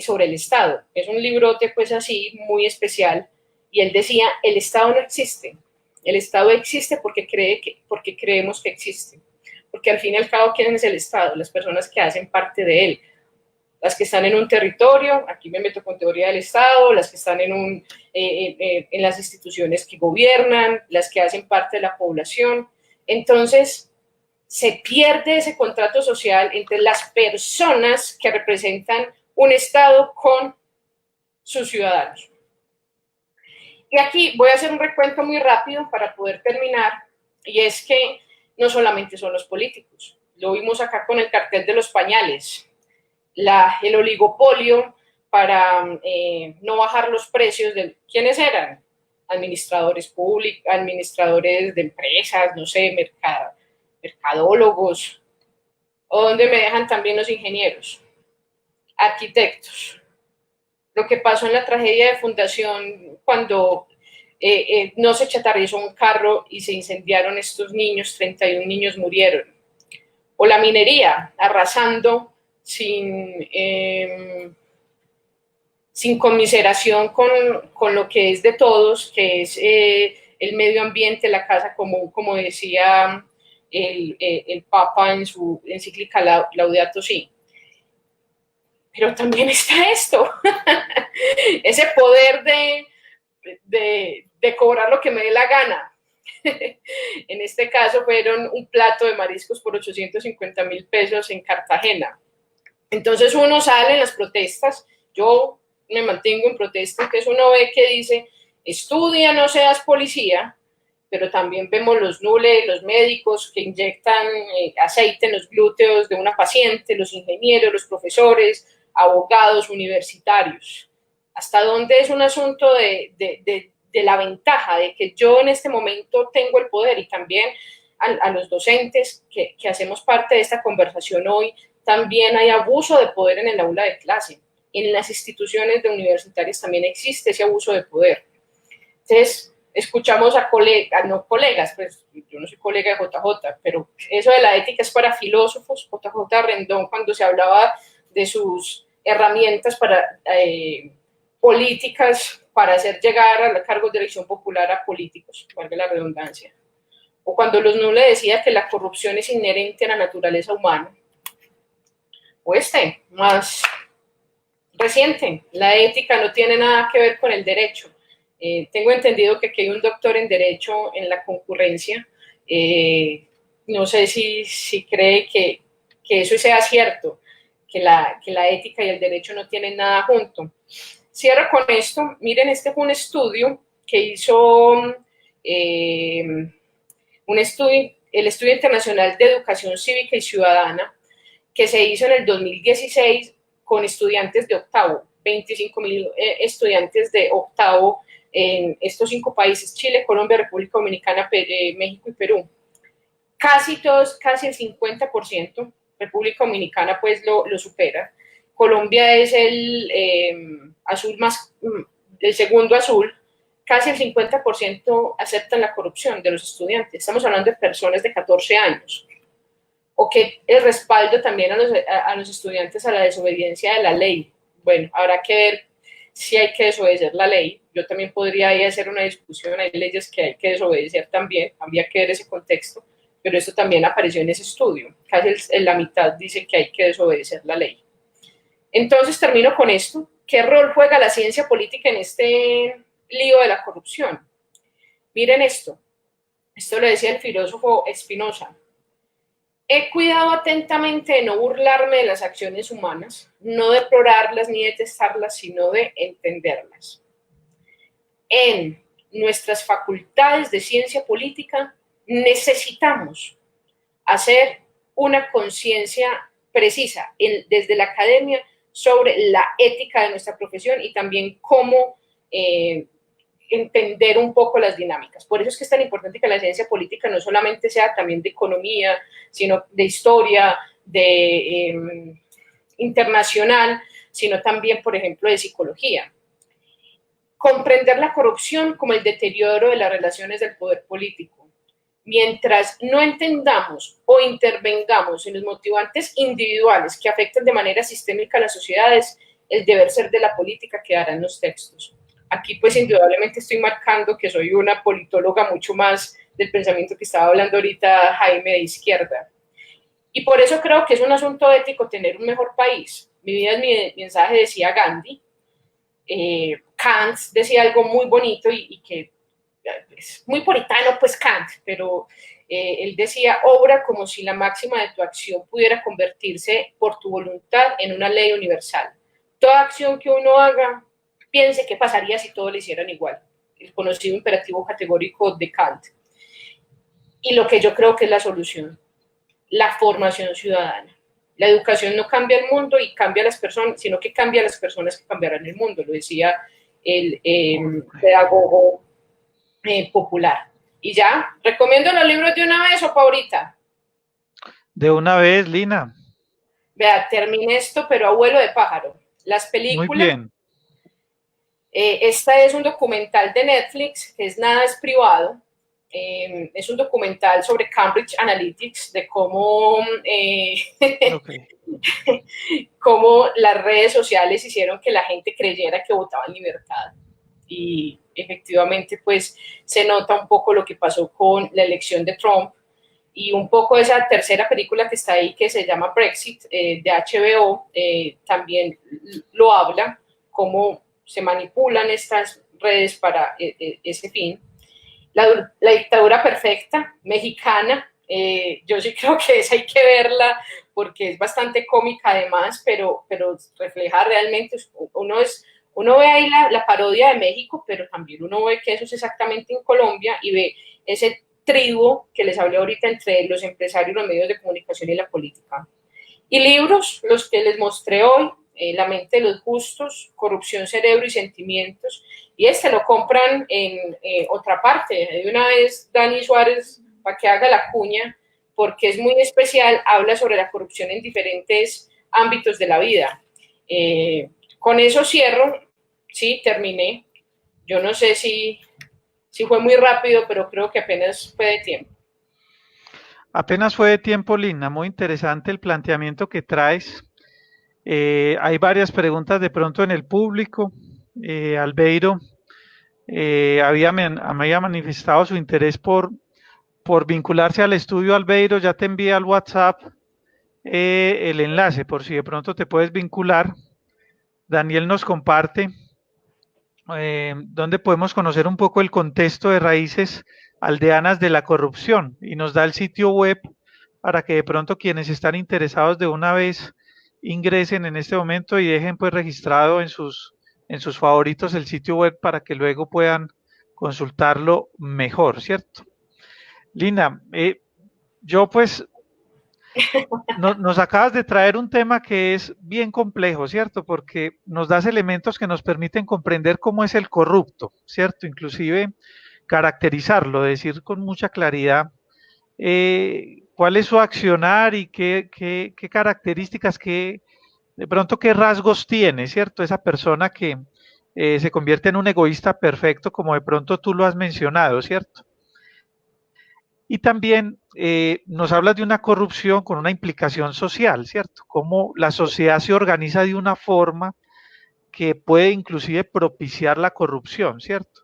sobre el Estado? Es un librote pues así, muy especial, y él decía, el Estado no existe, el Estado existe porque creemos que existe, porque al fin y al cabo, ¿quién es el Estado? Las personas que hacen parte de él, las que están en un territorio, aquí me meto con teoría del Estado, las que están en las instituciones que gobiernan, las que hacen parte de la población. Entonces, se pierde ese contrato social entre las personas que representan un Estado con sus ciudadanos. Y aquí voy a hacer un recuento muy rápido para poder terminar, y es que no solamente son los políticos, lo vimos acá con el cartel de los pañales, el oligopolio para no bajar los precios. ¿Quiénes eran? Administradores públicos, administradores de empresas, no sé, mercadólogos, o donde me dejan también los ingenieros, arquitectos. Lo que pasó en la tragedia de Fundación cuando no se chatarrizó un carro y se incendiaron estos niños, 31 niños murieron. O la minería, arrasando sin conmiseración con lo que es de todos, que es el medio ambiente, la casa común, como decía el Papa en su encíclica Laudato Si. Pero también está esto, ese poder de cobrar lo que me dé la gana. En este caso fueron un plato de mariscos por 850,000 pesos en Cartagena. Entonces uno sale en las protestas, yo me mantengo en protesta, entonces uno ve que dice, estudia, no seas policía, pero también vemos los nules, los médicos que inyectan aceite en los glúteos de una paciente, los ingenieros, los profesores, abogados, universitarios. ¿Hasta dónde es un asunto de la ventaja de que yo en este momento tengo el poder? Y también a los docentes que hacemos parte de esta conversación hoy, también hay abuso de poder en el aula de clase. En las instituciones de universitarias también existe ese abuso de poder. Entonces, escuchamos a colegas, no colegas, pues yo no soy colega de JJ, pero eso de la ética es para filósofos. JJ Rendón, cuando se hablaba de sus herramientas para políticas para hacer llegar a los cargos de elección popular a políticos, valga la redundancia. O cuando los Null decía que la corrupción es inherente a la naturaleza humana. O más reciente, la ética no tiene nada que ver con el derecho. Tengo entendido que aquí hay un doctor en Derecho en la concurrencia. No sé si cree que eso sea cierto, que la ética y el derecho no tienen nada junto. Cierro con esto. Miren, este fue un estudio que hizo el Estudio Internacional de Educación Cívica y Ciudadana, que se hizo en el 2016 con estudiantes de octavo, 25,000 estudiantes de octavo en estos 5 países: Chile, Colombia, República Dominicana, México y Perú. Casi todos, casi el 50%, República Dominicana pues lo supera. Colombia es el azul más, el segundo azul. Casi el 50% aceptan la corrupción de los estudiantes. Estamos hablando de personas de 14 años. O que el respaldo también a los estudiantes a la desobediencia de la ley. Bueno, habrá que ver si hay que desobedecer la ley. Yo también podría ahí hacer una discusión, hay leyes que hay que desobedecer también, habría que ver ese contexto, pero esto también apareció en ese estudio. Casi la mitad dice que hay que desobedecer la ley. Entonces termino con esto. ¿Qué rol juega la ciencia política en este lío de la corrupción? Miren esto lo decía el filósofo Spinoza. He cuidado atentamente de no burlarme de las acciones humanas, no deplorarlas ni detestarlas, sino de entenderlas. En nuestras facultades de ciencia política necesitamos hacer una conciencia precisa desde la academia sobre la ética de nuestra profesión y también cómo entender un poco las dinámicas. Por eso es que es tan importante que la ciencia política no solamente sea también de economía, sino de historia, de internacional, sino también, por ejemplo, de psicología. Comprender la corrupción como el deterioro de las relaciones del poder político. Mientras no entendamos o intervengamos en los motivantes individuales que afectan de manera sistémica a las sociedades, el deber ser de la política quedará en los textos. Aquí pues indudablemente estoy marcando que soy una politóloga mucho más del pensamiento que estaba hablando ahorita Jaime de izquierda. Y por eso creo que es un asunto ético tener un mejor país. Mi vida es mi mensaje, decía Gandhi. Kant decía algo muy bonito y que es muy puritano pues Kant, pero él decía, obra como si la máxima de tu acción pudiera convertirse por tu voluntad en una ley universal. Toda acción que uno haga, piense qué pasaría si todos le hicieran igual, el conocido imperativo categórico de Kant. Y lo que yo creo que es la solución, la formación ciudadana. La educación no cambia el mundo y cambia a las personas, sino que cambia a las personas que cambiarán el mundo, lo decía el pedagogo popular. Y ya, ¿recomiendo los libros de una vez o para ahorita? De una vez, Lina. Vea, terminé esto, pero a vuelo de pájaro. Las películas. Muy bien. Esta es un documental de Netflix, que es Nada es privado. Es un documental sobre Cambridge Analytics, de cómo, cómo las redes sociales hicieron que la gente creyera que votaba en libertad. Y efectivamente, pues, se nota un poco lo que pasó con la elección de Trump y un poco esa tercera película que está ahí, que se llama Brexit, de HBO, también lo habla, cómo se manipulan estas redes para ese fin. La dictadura perfecta, mexicana, Yo sí creo que esa hay que verla porque es bastante cómica además, pero refleja realmente, uno ve ahí la parodia de México, pero también uno ve que eso es exactamente en Colombia y ve ese tribu que les hablé ahorita entre los empresarios, los medios de comunicación y la política. Y libros, los que les mostré hoy, La mente de los justos, Corrupción, cerebro y sentimientos, y lo compran en otra parte. De una vez Dani Suárez, para que haga la cuña, porque es muy especial, habla sobre la corrupción en diferentes ámbitos de la vida. Con eso cierro, sí, terminé. Yo no sé si fue muy rápido, pero creo que apenas fue de tiempo. Apenas fue de tiempo, Lina, muy interesante el planteamiento que traes. Hay varias preguntas de pronto en el público. Albeiro había manifestado su interés por vincularse al estudio. Albeiro, ya te envía al WhatsApp el enlace por si de pronto te puedes vincular. Daniel nos comparte donde podemos conocer un poco el contexto de raíces aldeanas de la corrupción y nos da el sitio web para que de pronto quienes están interesados de una vez ingresen en este momento y dejen pues registrado en sus favoritos el sitio web para que luego puedan consultarlo mejor, ¿cierto? Lina, yo pues nos acabas de traer un tema que es bien complejo, ¿cierto? Porque nos das elementos que nos permiten comprender cómo es el corrupto, ¿cierto? Inclusive caracterizarlo, decir con mucha claridad cuál es su accionar y qué características, de pronto qué rasgos tiene, ¿cierto? Esa persona que se convierte en un egoísta perfecto, como de pronto tú lo has mencionado, ¿cierto? Y también nos hablas de una corrupción con una implicación social, ¿cierto? Cómo la sociedad se organiza de una forma que puede inclusive propiciar la corrupción, ¿cierto?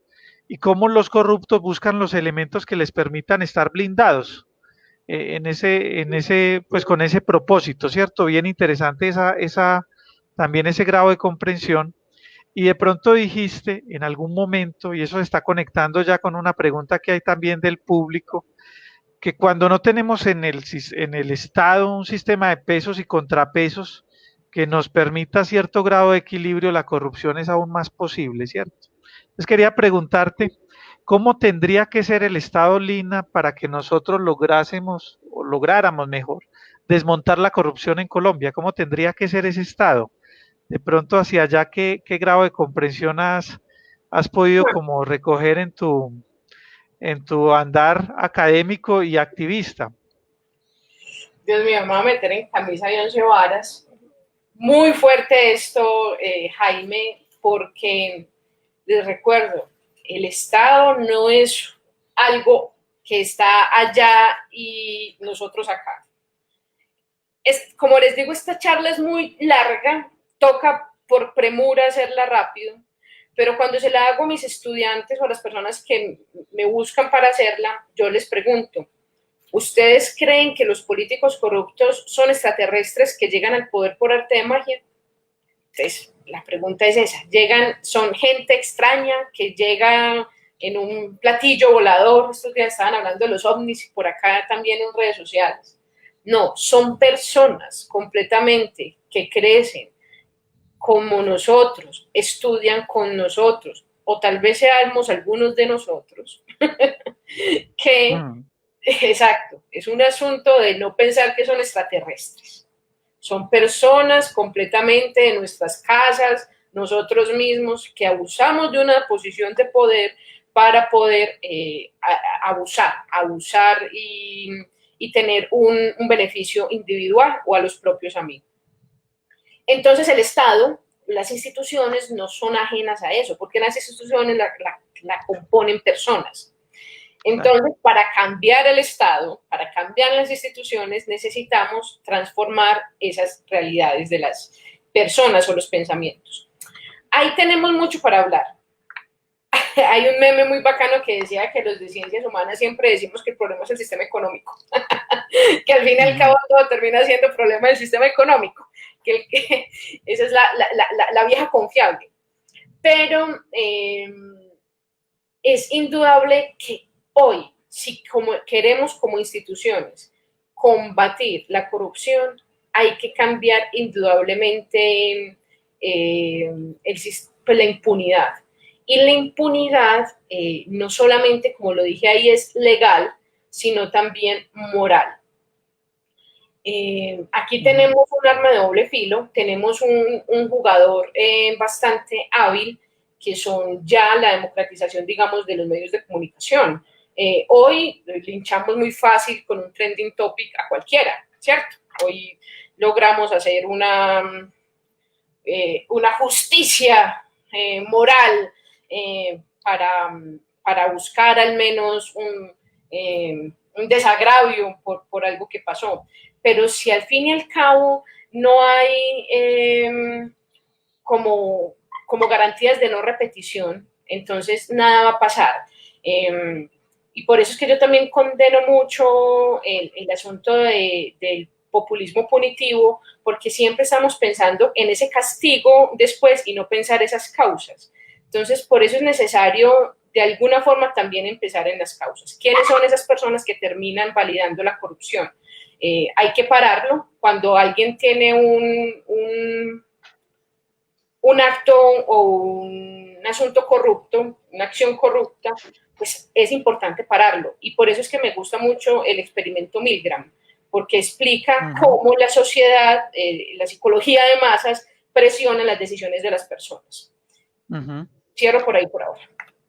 Y cómo los corruptos buscan los elementos que les permitan estar blindados pues con ese propósito, ¿cierto? Bien interesante también ese grado de comprensión. Y de pronto dijiste en algún momento, y eso se está conectando ya con una pregunta que hay también del público, que cuando no tenemos en el Estado un sistema de pesos y contrapesos que nos permita cierto grado de equilibrio, la corrupción es aún más posible, ¿cierto? Entonces quería preguntarte, ¿cómo tendría que ser el Estado, Lina, para que nosotros lográsemos, o lográramos mejor, desmontar la corrupción en Colombia? ¿Cómo tendría que ser ese Estado? De pronto hacia allá, ¿qué grado de comprensión has podido como recoger en tu andar académico y activista? Dios mío, me voy a meter en camisa de 11 varas. Muy fuerte esto, Jaime, porque les recuerdo, el Estado no es algo que está allá y nosotros acá. Como les digo, esta charla es muy larga, toca por premura hacerla rápido, pero cuando se la hago a mis estudiantes o a las personas que me buscan para hacerla, yo les pregunto, ¿ustedes creen que los políticos corruptos son extraterrestres que llegan al poder por arte de magia? Entonces, la pregunta es esa, son gente extraña que llega en un platillo volador, estos días estaban hablando de los ovnis, por acá también en redes sociales. No, son personas completamente que crecen como nosotros, estudian con nosotros, o tal vez seamos algunos de nosotros, que, exacto, es un asunto de no pensar que son extraterrestres. Son personas completamente de nuestras casas, nosotros mismos, que abusamos de una posición de poder para poder abusar y tener un beneficio individual o a los propios amigos. Entonces el Estado, las instituciones no son ajenas a eso, porque las instituciones la componen personas. Entonces, para cambiar el Estado, para cambiar las instituciones, necesitamos transformar esas realidades de las personas o los pensamientos. Ahí tenemos mucho para hablar. Hay un meme muy bacano que decía que los de ciencias humanas siempre decimos que el problema es el sistema económico, que al fin y al cabo todo termina siendo problema del sistema económico, esa es la vieja confiable. Pero es indudable que hoy si queremos como instituciones combatir la corrupción, hay que cambiar indudablemente la impunidad. Y la impunidad no solamente, como lo dije ahí, es legal, sino también moral. Aquí tenemos un arma de doble filo, tenemos un jugador bastante hábil, que son ya la democratización, digamos, de los medios de comunicación. Hoy linchamos muy fácil con un trending topic a cualquiera, ¿cierto? Hoy logramos hacer una justicia moral para buscar al menos un desagravio por algo que pasó. Pero si al fin y al cabo no hay como garantías de no repetición, entonces nada va a pasar. Y por eso es que yo también condeno mucho el asunto del populismo punitivo, porque siempre estamos pensando en ese castigo después y no pensar esas causas. Entonces, por eso es necesario de alguna forma también empezar en las causas. ¿Quiénes son esas personas que terminan validando la corrupción? Hay que pararlo. Cuando alguien tiene un acto o un asunto corrupto, una acción corrupta, pues es importante pararlo. Y por eso es que me gusta mucho el experimento Milgram, porque explica cómo la sociedad, la psicología de masas, presiona las decisiones de las personas. Cierro por ahí por ahora.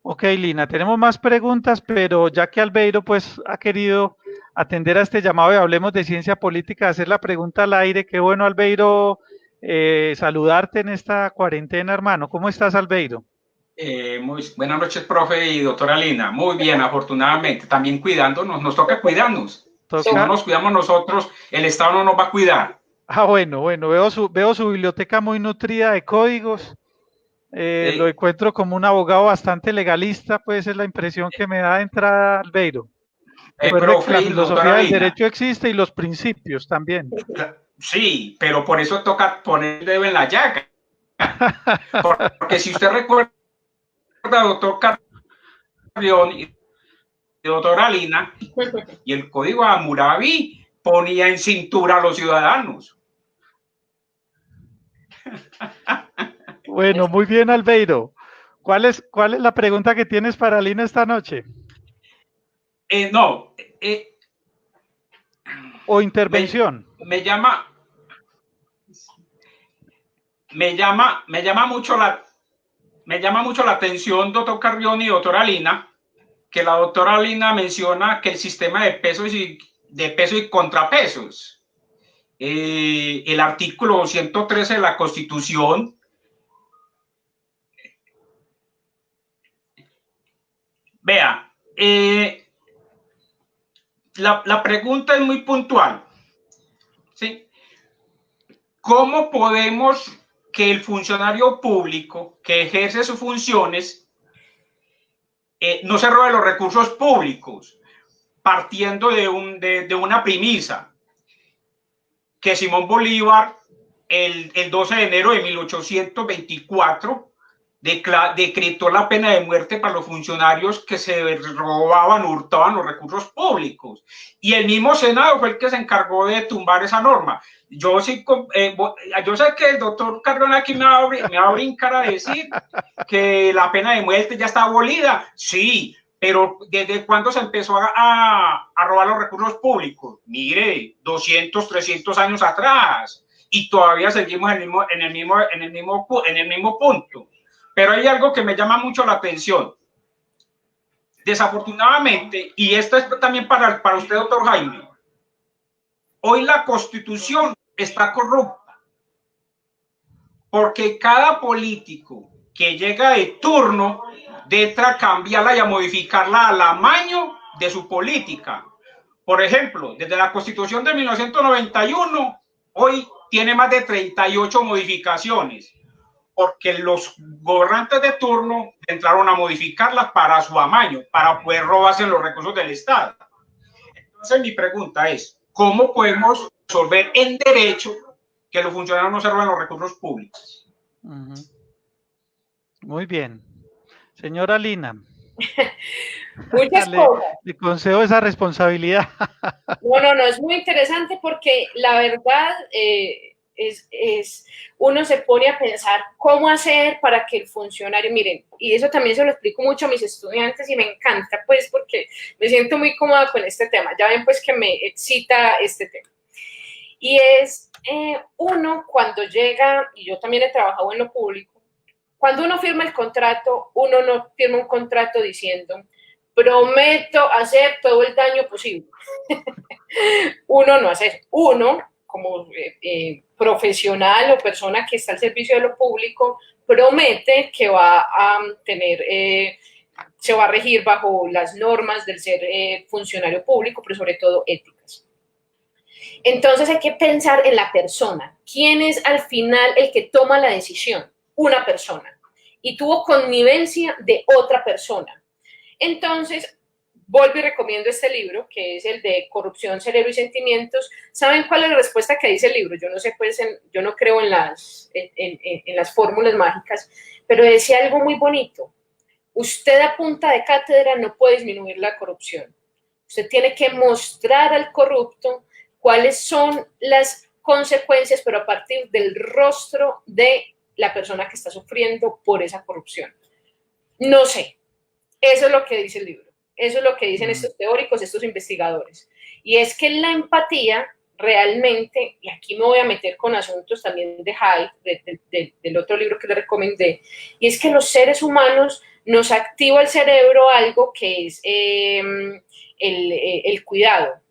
Ok, Lina, tenemos más preguntas, pero ya que Albeiro pues ha querido atender a este llamado y hablemos de ciencia política, hacer la pregunta al aire. Qué bueno, Albeiro, saludarte en esta cuarentena, hermano. ¿Cómo estás, Albeiro? Muy buenas noches, profe y doctora Lina. Muy bien, afortunadamente. También cuidándonos, nos toca cuidarnos. Si no nos cuidamos nosotros, el Estado no nos va a cuidar. Ah, bueno, veo su biblioteca muy nutrida de códigos. Lo encuentro como un abogado bastante legalista, pues es la impresión que me da de entrada, Albeiro. Recuerde que la filosofía del derecho existe y los principios también. Sí, pero por eso toca poner el dedo en la llaga. Porque si usted recuerda, doctor Carrión y doctora Lina, y el código Hammurabi ponía en cintura a los ciudadanos. Bueno, muy bien, Albeiro. ¿Cuál es la pregunta que tienes para Lina esta noche? ¿O intervención? Me llama mucho la atención, doctor Carrión y doctora Lina, que la doctora Lina menciona que el sistema de pesos y contrapesos, el artículo 113 de la Constitución, vea, la pregunta es muy puntual, ¿sí? ¿Cómo podemos que el funcionario público que ejerce sus funciones no se robe los recursos públicos, partiendo de una premisa que Simón Bolívar el 12 de enero de 1824 decretó la pena de muerte para los funcionarios que se robaban, hurtaban los recursos públicos, y el mismo Senado fue el que se encargó de tumbar esa norma. Yo sé que el doctor Cardona aquí me va a brincar a decir que la pena de muerte ya está abolida. Sí, pero ¿desde cuándo se empezó a robar los recursos públicos? Mire, 200, 300 años atrás, y todavía seguimos en el mismo punto. Pero hay algo que me llama mucho la atención. Desafortunadamente, y esto es también para usted, doctor Jaime, hoy la Constitución está corrupta, porque cada político que llega de turno deja cambiarla y a modificarla al amaño de su política. Por ejemplo, desde la Constitución de 1991, hoy tiene más de 38 modificaciones, porque los gobernantes de turno entraron a modificarla para su amaño, para poder robarse los recursos del Estado. Entonces mi pregunta es, ¿cómo podemos resolver en derecho que los funcionarios no se roben los recursos públicos? Muy bien. Señora Lina. Muchas cosas. Le concedo esa responsabilidad. No, es muy interesante porque la verdad uno se pone a pensar cómo hacer para que el funcionario, miren, y eso también se lo explico mucho a mis estudiantes y me encanta pues porque me siento muy cómoda con este tema, ya ven pues que me excita este tema. Y es uno cuando llega, y yo también he trabajado en lo público, cuando uno firma el contrato, uno no firma un contrato diciendo prometo hacer todo el daño posible. Uno no hace eso. Uno, como profesional o persona que está al servicio de lo público, promete que va a tener, se va a regir bajo las normas del ser funcionario público, pero sobre todo éticas. Entonces hay que pensar en la persona. ¿Quién es al final el que toma la decisión? Una persona. Y tuvo connivencia de otra persona. Entonces, vuelvo y recomiendo este libro, que es el de Corrupción, Cerebro y Sentimientos. ¿Saben cuál es la respuesta que dice el libro? Yo no sé, pues, yo no creo en las fórmulas mágicas, pero decía algo muy bonito. Usted a punta de cátedra no puede disminuir la corrupción. Usted tiene que mostrar al corrupto cuáles son las consecuencias, pero a partir del rostro de la persona que está sufriendo por esa corrupción. No sé, eso es lo que dice el libro, eso es lo que dicen estos teóricos, estos investigadores. Y es que la empatía realmente, y aquí me voy a meter con asuntos también de Haidt, del otro libro que le recomendé, y es que los seres humanos nos activa el cerebro algo que es el cuidado.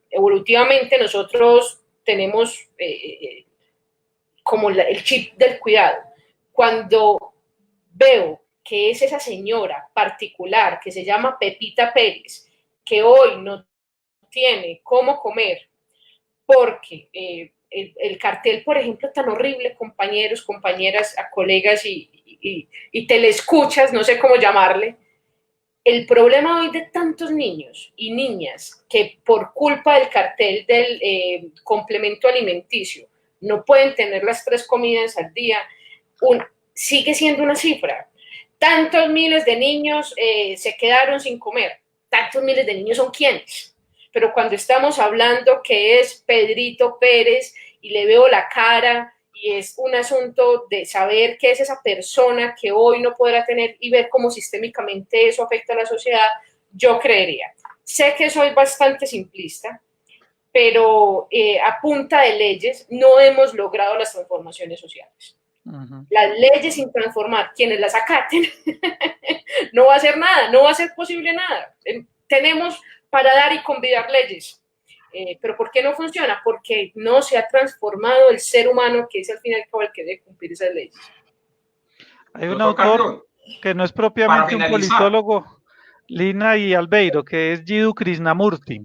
Evolutivamente nosotros tenemos como el chip del cuidado. Cuando veo que es esa señora particular que se llama Pepita Pérez, que hoy no tiene cómo comer, porque el cartel, por ejemplo, tan horrible, compañeros, compañeras, a colegas y telescuchas, no sé cómo llamarle, el problema hoy de tantos niños y niñas que por culpa del cartel del complemento alimenticio no pueden tener las 3 comidas al día, sigue siendo una cifra. Tantos miles de niños se quedaron sin comer. Tantos miles de niños son quiénes. Pero cuando estamos hablando que es Pedrito Pérez y le veo la cara y es un asunto de saber qué es esa persona que hoy no podrá tener y ver cómo sistémicamente eso afecta a la sociedad, yo creería. Sé que soy bastante simplista, pero a punta de leyes no hemos logrado las transformaciones sociales. Las leyes sin transformar, quienes las acaten, no va a hacer nada, no va a ser posible nada. Tenemos para dar y convidar leyes, pero ¿por qué no funciona? Porque no se ha transformado el ser humano, que es al final el que debe cumplir esas leyes. Hay un autor que no es propiamente un politólogo, Lina y Albeiro, que es Jiddu Krishnamurti,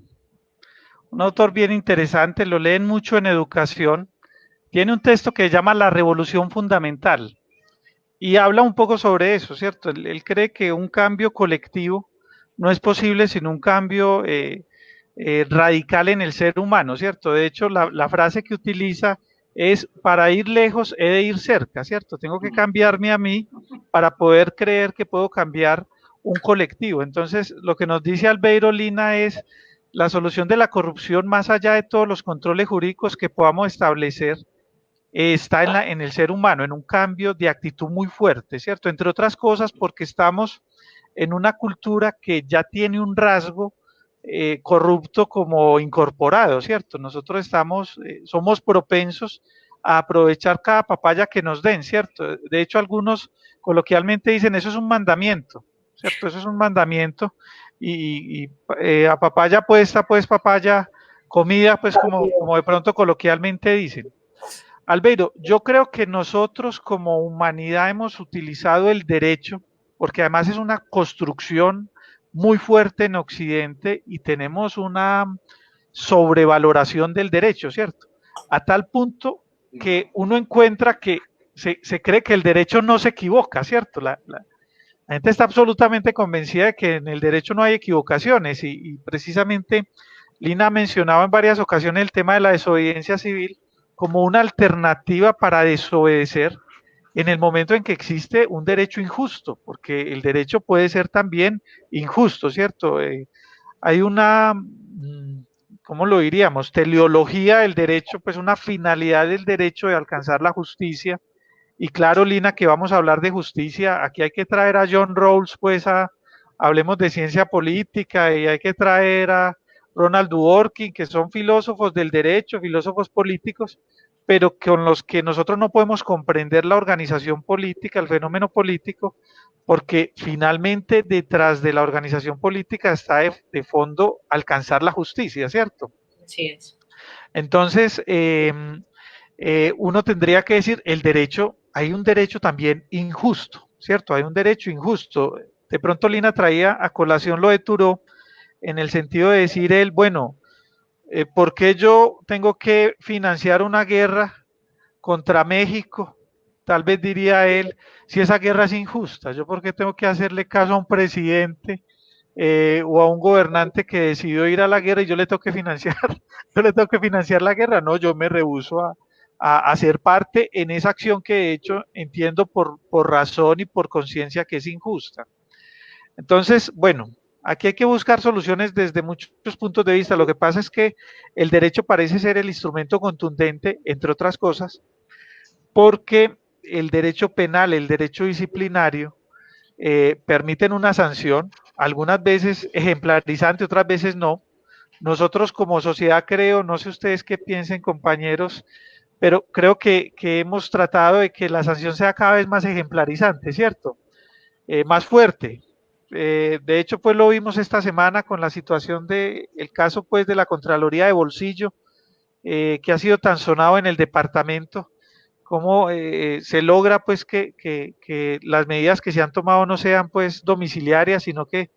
un autor bien interesante, lo leen mucho en educación. Tiene un texto que se llama La Revolución Fundamental y habla un poco sobre eso, ¿cierto? Él cree que un cambio colectivo no es posible sin un cambio radical en el ser humano, ¿cierto? De hecho, la frase que utiliza es: para ir lejos he de ir cerca, ¿cierto? Tengo que cambiarme a mí para poder creer que puedo cambiar un colectivo. Entonces, lo que nos dice Albeiro Lina es la solución de la corrupción, más allá de todos los controles jurídicos que podamos establecer, está en el ser humano, en un cambio de actitud muy fuerte, ¿cierto? Entre otras cosas porque estamos en una cultura que ya tiene un rasgo corrupto como incorporado, ¿cierto? Nosotros somos propensos a aprovechar cada papaya que nos den, ¿cierto? De hecho, algunos coloquialmente dicen, eso es un mandamiento, ¿cierto? Eso es un mandamiento y a papaya puesta, pues papaya comida, pues como de pronto coloquialmente dicen. Albeiro, yo creo que nosotros como humanidad hemos utilizado el derecho, porque además es una construcción muy fuerte en Occidente y tenemos una sobrevaloración del derecho, ¿cierto? A tal punto que uno encuentra que se cree que el derecho no se equivoca, ¿cierto? La gente está absolutamente convencida de que en el derecho no hay equivocaciones y precisamente Lina mencionaba en varias ocasiones el tema de la desobediencia civil como una alternativa para desobedecer, en el momento en que existe un derecho injusto, porque el derecho puede ser también injusto, ¿cierto? Hay una, ¿cómo lo diríamos? Teleología del derecho, pues una finalidad del derecho de alcanzar la justicia. Y claro, Lina, que vamos a hablar de justicia, aquí hay que traer a John Rawls, pues hablemos de ciencia política, y hay que traer a Ronald Dworkin, que son filósofos del derecho, filósofos políticos, pero con los que nosotros no podemos comprender la organización política, el fenómeno político, porque finalmente detrás de la organización política está de fondo alcanzar la justicia, ¿cierto? Así es. Entonces, uno tendría que decir, el derecho, hay un derecho también injusto, ¿cierto? Hay un derecho injusto. De pronto Lina traía a colación lo de Thoreau en el sentido de decir él, bueno, ¿por qué yo tengo que financiar una guerra contra México? Tal vez diría él, si esa guerra es injusta, ¿yo por qué tengo que hacerle caso a un presidente o a un gobernante que decidió ir a la guerra y yo le tengo que financiar, yo le tengo que financiar la guerra? No, yo me rehúso a ser parte en esa acción que he hecho, entiendo por razón y por conciencia que es injusta. Entonces, bueno, aquí hay que buscar soluciones desde muchos puntos de vista. Lo que pasa es que el derecho parece ser el instrumento contundente, entre otras cosas, porque el derecho penal, el derecho disciplinario, permiten una sanción, algunas veces ejemplarizante, otras veces no. Nosotros como sociedad creo, no sé ustedes qué piensen compañeros, pero creo que hemos tratado de que la sanción sea cada vez más ejemplarizante, ¿cierto? Más fuerte. De hecho, pues lo vimos esta semana con la situación de el caso pues de la Contraloría de Bolsillo, que ha sido tan sonado en el departamento, cómo se logra pues que las medidas que se han tomado no sean pues domiciliarias, sino que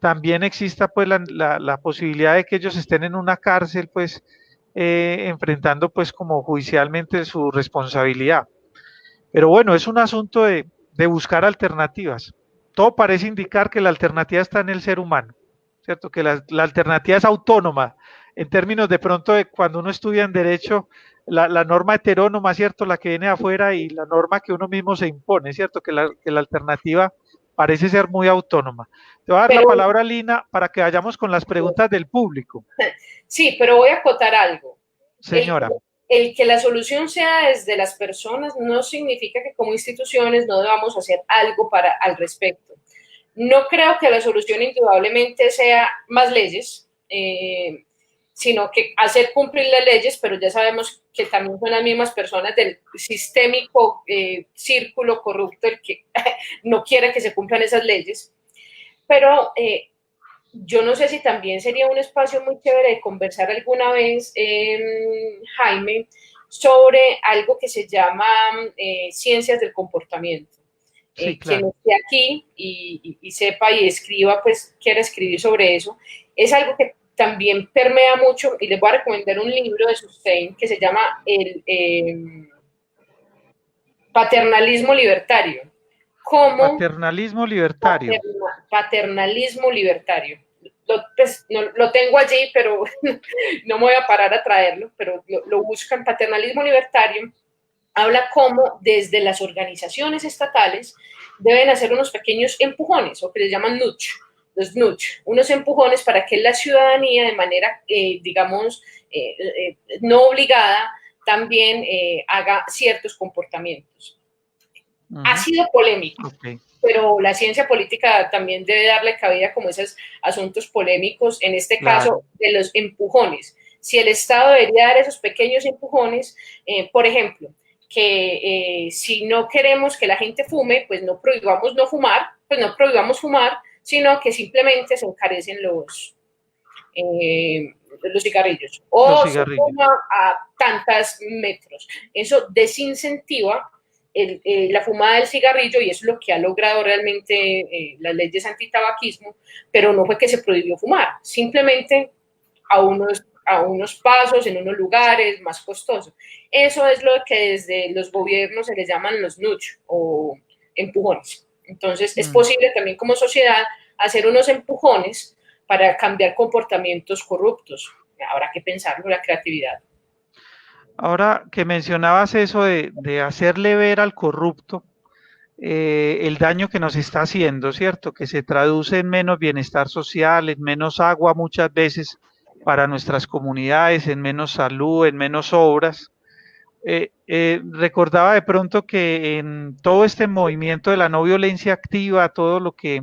también exista pues la posibilidad de que ellos estén en una cárcel pues enfrentando pues como judicialmente su responsabilidad. Pero bueno, es un asunto de buscar alternativas. Todo parece indicar que la alternativa está en el ser humano, ¿cierto? Que la alternativa es autónoma, en términos de pronto de cuando uno estudia en derecho, la norma heterónoma, ¿cierto? La que viene de afuera y la norma que uno mismo se impone, ¿cierto? Que la alternativa parece ser muy autónoma. Te voy a dar la Pero palabra, Lina, para que vayamos con las preguntas del público. sí, pero voy a acotar algo. El, Señora. el que la solución sea desde las personas no significa que como instituciones no debamos hacer algo al respecto. No creo que la solución indudablemente sea más leyes, sino que hacer cumplir las leyes, pero ya sabemos que también son las mismas personas del sistémico círculo corrupto el que no quiere que se cumplan esas leyes. Pero yo no sé si también sería un espacio muy chévere de conversar alguna vez, Jaime, sobre algo que se llama ciencias del comportamiento. Sí, Quien claro. esté aquí y sepa y escriba, pues quiera escribir sobre eso, es algo que también permea mucho, y les voy a recomendar un libro de Sustain que se llama el Paternalismo Libertario. ¿Cómo? Paternalismo libertario. Paternalismo libertario. Pues, no, lo tengo allí, pero no me voy a parar a traerlo, pero lo buscan. Paternalismo libertario habla cómo desde las organizaciones estatales deben hacer unos pequeños empujones, o que les llaman nudge, los nudge, unos empujones para que la ciudadanía de manera, digamos, no obligada, también haga ciertos comportamientos. Ha sido polémico, Okay. pero la ciencia política también debe darle cabida como esos asuntos polémicos, en este Claro. caso de los empujones. Si el Estado debería dar esos pequeños empujones, por ejemplo, que si no queremos que la gente fume, pues no prohibamos no fumar, pues no prohibamos fumar, sino que simplemente se encarecen los cigarrillos Los o se cigarrillos. fuma a tantos metros. Eso desincentiva la fumada del cigarrillo, y eso es lo que ha logrado realmente las leyes antitabaquismo, pero no fue que se prohibió fumar, simplemente a unos pasos, en unos lugares más costosos. Eso es lo que desde los gobiernos se les llaman los nudge o empujones. Entonces, es posible también como sociedad hacer unos empujones para cambiar comportamientos corruptos. Habrá que pensarlo, la creatividad. Ahora que mencionabas eso de hacerle ver al corrupto el daño que nos está haciendo, ¿cierto? Que se traduce en menos bienestar social, en menos agua muchas veces para nuestras comunidades, en menos salud, en menos obras. Recordaba de pronto que en todo este movimiento de la no violencia activa, todo lo que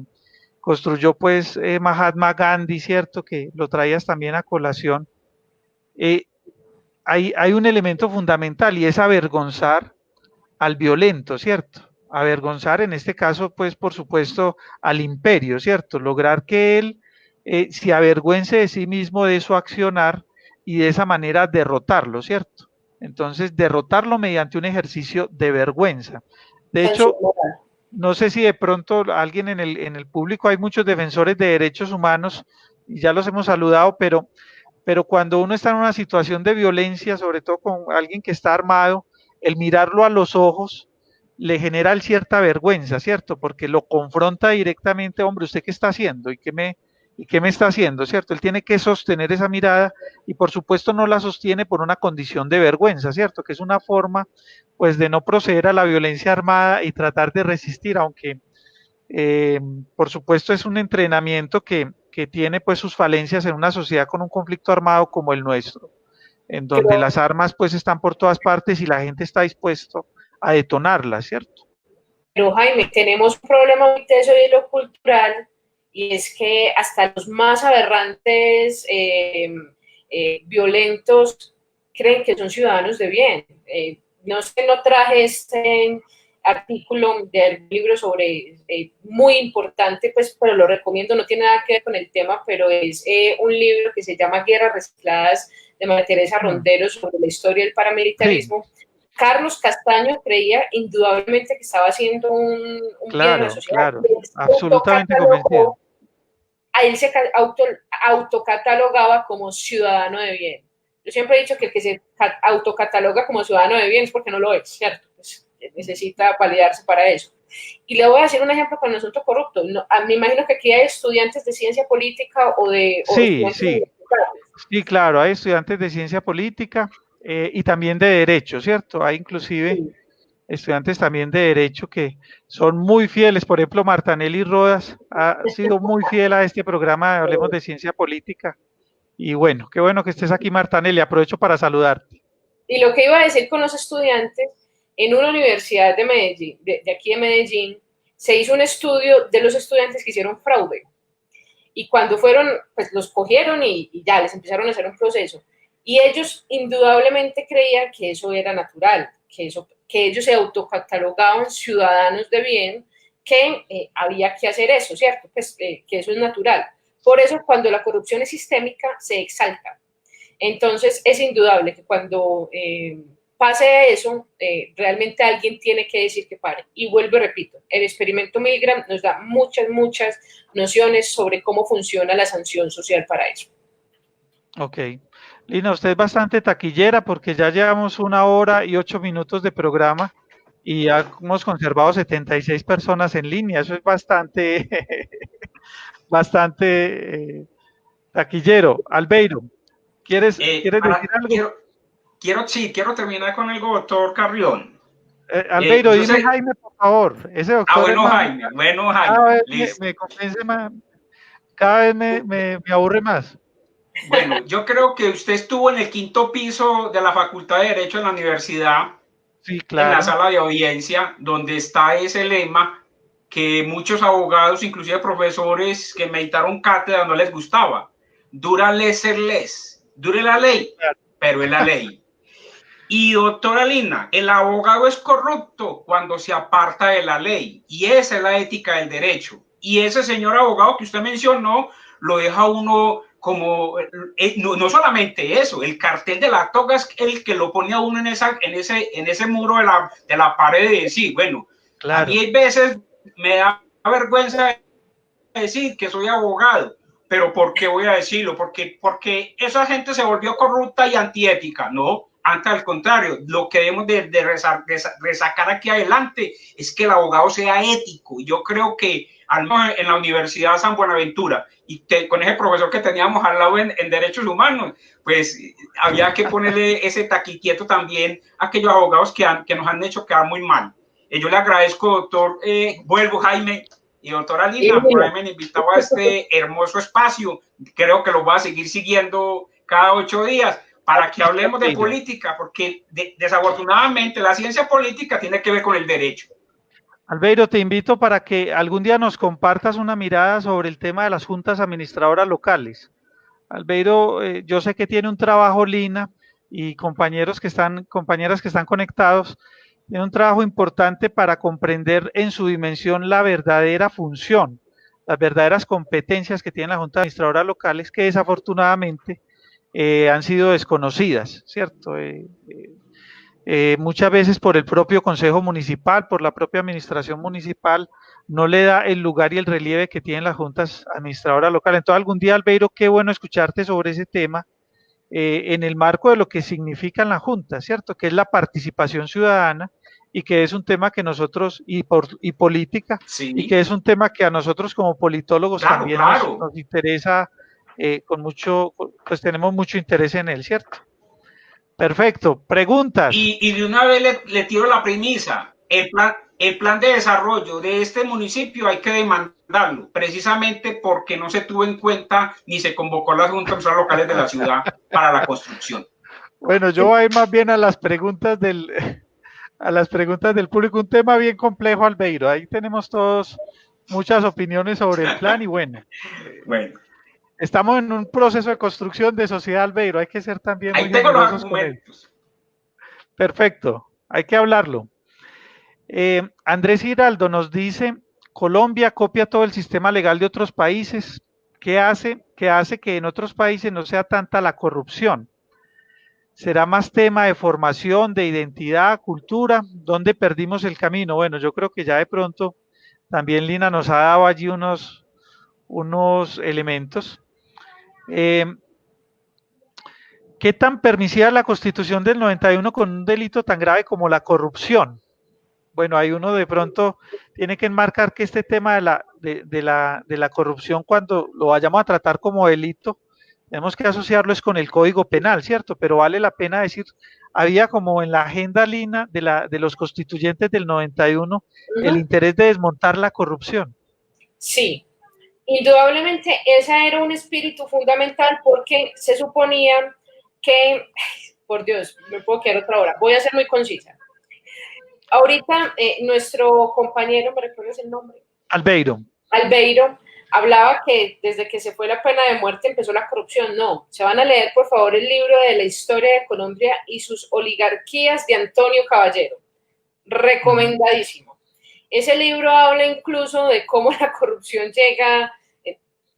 construyó pues Mahatma Gandhi, ¿cierto? Que lo traías también a colación. Eh, hay un elemento fundamental y es avergonzar al violento, ¿cierto? Avergonzar en este caso, pues por supuesto, al imperio, ¿cierto? Lograr que él se avergüence de sí mismo de su accionar y de esa manera derrotarlo, ¿cierto? Entonces, derrotarlo mediante un ejercicio de vergüenza. De hecho, no sé si de pronto alguien en el público, hay muchos defensores de derechos humanos y ya los hemos saludado, pero cuando uno está en una situación de violencia, sobre todo con alguien que está armado, el mirarlo a los ojos le genera cierta vergüenza, ¿cierto? Porque lo confronta directamente, hombre, ¿usted qué está haciendo? ¿Y qué me está haciendo? ¿Cierto? Él tiene que sostener esa mirada y por supuesto no la sostiene por una condición de vergüenza, ¿cierto? Que es una forma pues de no proceder a la violencia armada y tratar de resistir, aunque por supuesto es un entrenamiento que tiene pues sus falencias en una sociedad con un conflicto armado como el nuestro, en donde las armas pues están por todas partes y la gente está dispuesto a detonarlas, ¿cierto? Pero Jaime, tenemos un problema muy teso de lo cultural y es que hasta los más aberrantes violentos creen que son ciudadanos de bien. No sé, no traje este artículo del libro sobre muy importante, pues, pero lo recomiendo, no tiene nada que ver con el tema, pero es un libro que se llama Guerras Recicladas de María Teresa Rondero sobre la historia del paramilitarismo. Sí. Carlos Castaño creía indudablemente que estaba haciendo un bien en la sociedad. Claro, absolutamente convencido. A él se autocatalogaba como ciudadano de bien. Yo siempre he dicho que el que se autocataloga como ciudadano de bien es porque no lo es, ¿cierto? Pues necesita validarse para eso. Y le voy a decir un ejemplo con el asunto corrupto. No, me imagino que aquí hay estudiantes de ciencia política o de... Sí, sí, claro, hay estudiantes de ciencia política y también de derecho, ¿cierto? Hay inclusive estudiantes también de derecho que son muy fieles. Por ejemplo, Martanelli Rodas ha sido muy fiel a este programa de Hablemos de Ciencia Política. Y bueno, qué bueno que estés aquí, Martanelli. Aprovecho para saludarte. Y lo que iba a decir con los estudiantes, en una universidad de Medellín, de aquí de Medellín, se hizo un estudio de los estudiantes que hicieron fraude. Y cuando fueron, pues los cogieron y ya les empezaron a hacer un proceso. Y ellos indudablemente creían que eso era natural, que ellos se autocatalogaban ciudadanos de bien, que había que hacer eso, ¿cierto? Pues que eso es natural. Por eso cuando la corrupción es sistémica se exalta. Entonces es indudable que cuando pase eso, realmente alguien tiene que decir que pare. Y vuelvo y repito, el experimento Milgram nos da muchas nociones sobre cómo funciona la sanción social para eso. Ok. Lina, usted es bastante taquillera porque ya llevamos 1 hora y 8 minutos de programa y ya hemos conservado 76 personas en línea. Eso es bastante, bastante taquillero. Albeiro, ¿quieres decir algo? Quiero terminar con algo, doctor Carrión. Albeiro, dime Jaime, por favor. Ese doctor bueno, Jaime, cada vez me convence más, cada vez me aburre más. Bueno, yo creo que usted estuvo en el 5º piso de la Facultad de Derecho en la universidad, sí, claro, en la sala de audiencia, donde está ese lema que muchos abogados, inclusive profesores que meditaron cátedra, no les gustaba. Dura ser les, dure la ley, pero es la ley. Y doctora Lina, el abogado es corrupto cuando se aparta de la ley, y esa es la ética del derecho. Y ese señor abogado que usted mencionó lo deja uno como, no solamente eso, el cartel de la toga es el que lo pone a uno en ese muro de la pared de decir, bueno, claro. A mí hay veces me da vergüenza decir que soy abogado, pero ¿por qué voy a decirlo? Porque esa gente se volvió corrupta y antiética, ¿no? Antes, al contrario, lo que debemos de resacar aquí adelante es que el abogado sea ético. Yo creo que en la Universidad San Buenaventura, y con ese profesor que teníamos al lado en Derechos Humanos, pues había que ponerle ese taquiquieto también a aquellos abogados que nos han hecho quedar muy mal. Yo le agradezco, doctor, vuelvo Jaime y doctora Lina, por haberme invitado a este hermoso espacio. Creo que lo voy a seguir siguiendo cada 8 días para que hablemos de política, porque desafortunadamente la ciencia política tiene que ver con el derecho. Albeiro, te invito para que algún día nos compartas una mirada sobre el tema de las juntas administradoras locales. Albeiro, yo sé que tiene un trabajo, Lina, y compañeras que están conectados, tiene un trabajo importante para comprender en su dimensión la verdadera función, las verdaderas competencias que tienen las juntas administradoras locales, que desafortunadamente han sido desconocidas, ¿cierto? Muchas veces por el propio Consejo Municipal, por la propia Administración Municipal, no le da el lugar y el relieve que tienen las juntas administradoras locales. Entonces, algún día, Albeiro, qué bueno escucharte sobre ese tema, en el marco de lo que significan las juntas, ¿cierto? Que es la participación ciudadana y que es un tema que nosotros, y política, sí, y que es un tema que a nosotros como politólogos también nos interesa con mucho, pues tenemos mucho interés en él, ¿cierto? Perfecto, preguntas. Y de una vez le tiro la premisa. El plan de desarrollo de este municipio hay que demandarlo, precisamente porque no se tuvo en cuenta ni se convocó a las juntas locales de la ciudad para la construcción. Bueno, yo voy a ir más bien a las preguntas del público, un tema bien complejo, Albeiro. Ahí tenemos todos muchas opiniones sobre el plan y bueno. Estamos en un proceso de construcción de sociedad, Albeiro, hay que ser también muy generosos con él. Perfecto, hay que hablarlo. Andrés Giraldo nos dice, Colombia copia todo el sistema legal de otros países. ¿Qué hace que en otros países no sea tanta la corrupción? ¿Será más tema de formación, de identidad, cultura? ¿Dónde perdimos el camino? Bueno, yo creo que ya de pronto también Lina nos ha dado allí unos elementos. ¿Qué tan permisiva es la Constitución del 91 con un delito tan grave como la corrupción? Bueno, ahí uno de pronto tiene que enmarcar que este tema de la corrupción, cuando lo vayamos a tratar como delito, tenemos que asociarlo es con el Código Penal, ¿cierto? Pero vale la pena decir, había como en la agenda, Lina, de los constituyentes del 91, el interés de desmontar la corrupción. Sí, indudablemente ese era un espíritu fundamental porque se suponía que, por Dios, me puedo quedar otra hora, voy a ser muy concisa. Ahorita nuestro compañero, ¿me recuerdas el nombre? Albeiro, hablaba que desde que se fue la pena de muerte empezó la corrupción. No, se van a leer por favor el libro de la historia de Colombia y sus oligarquías de Antonio Caballero. Recomendadísimo. Ese libro habla incluso de cómo la corrupción llega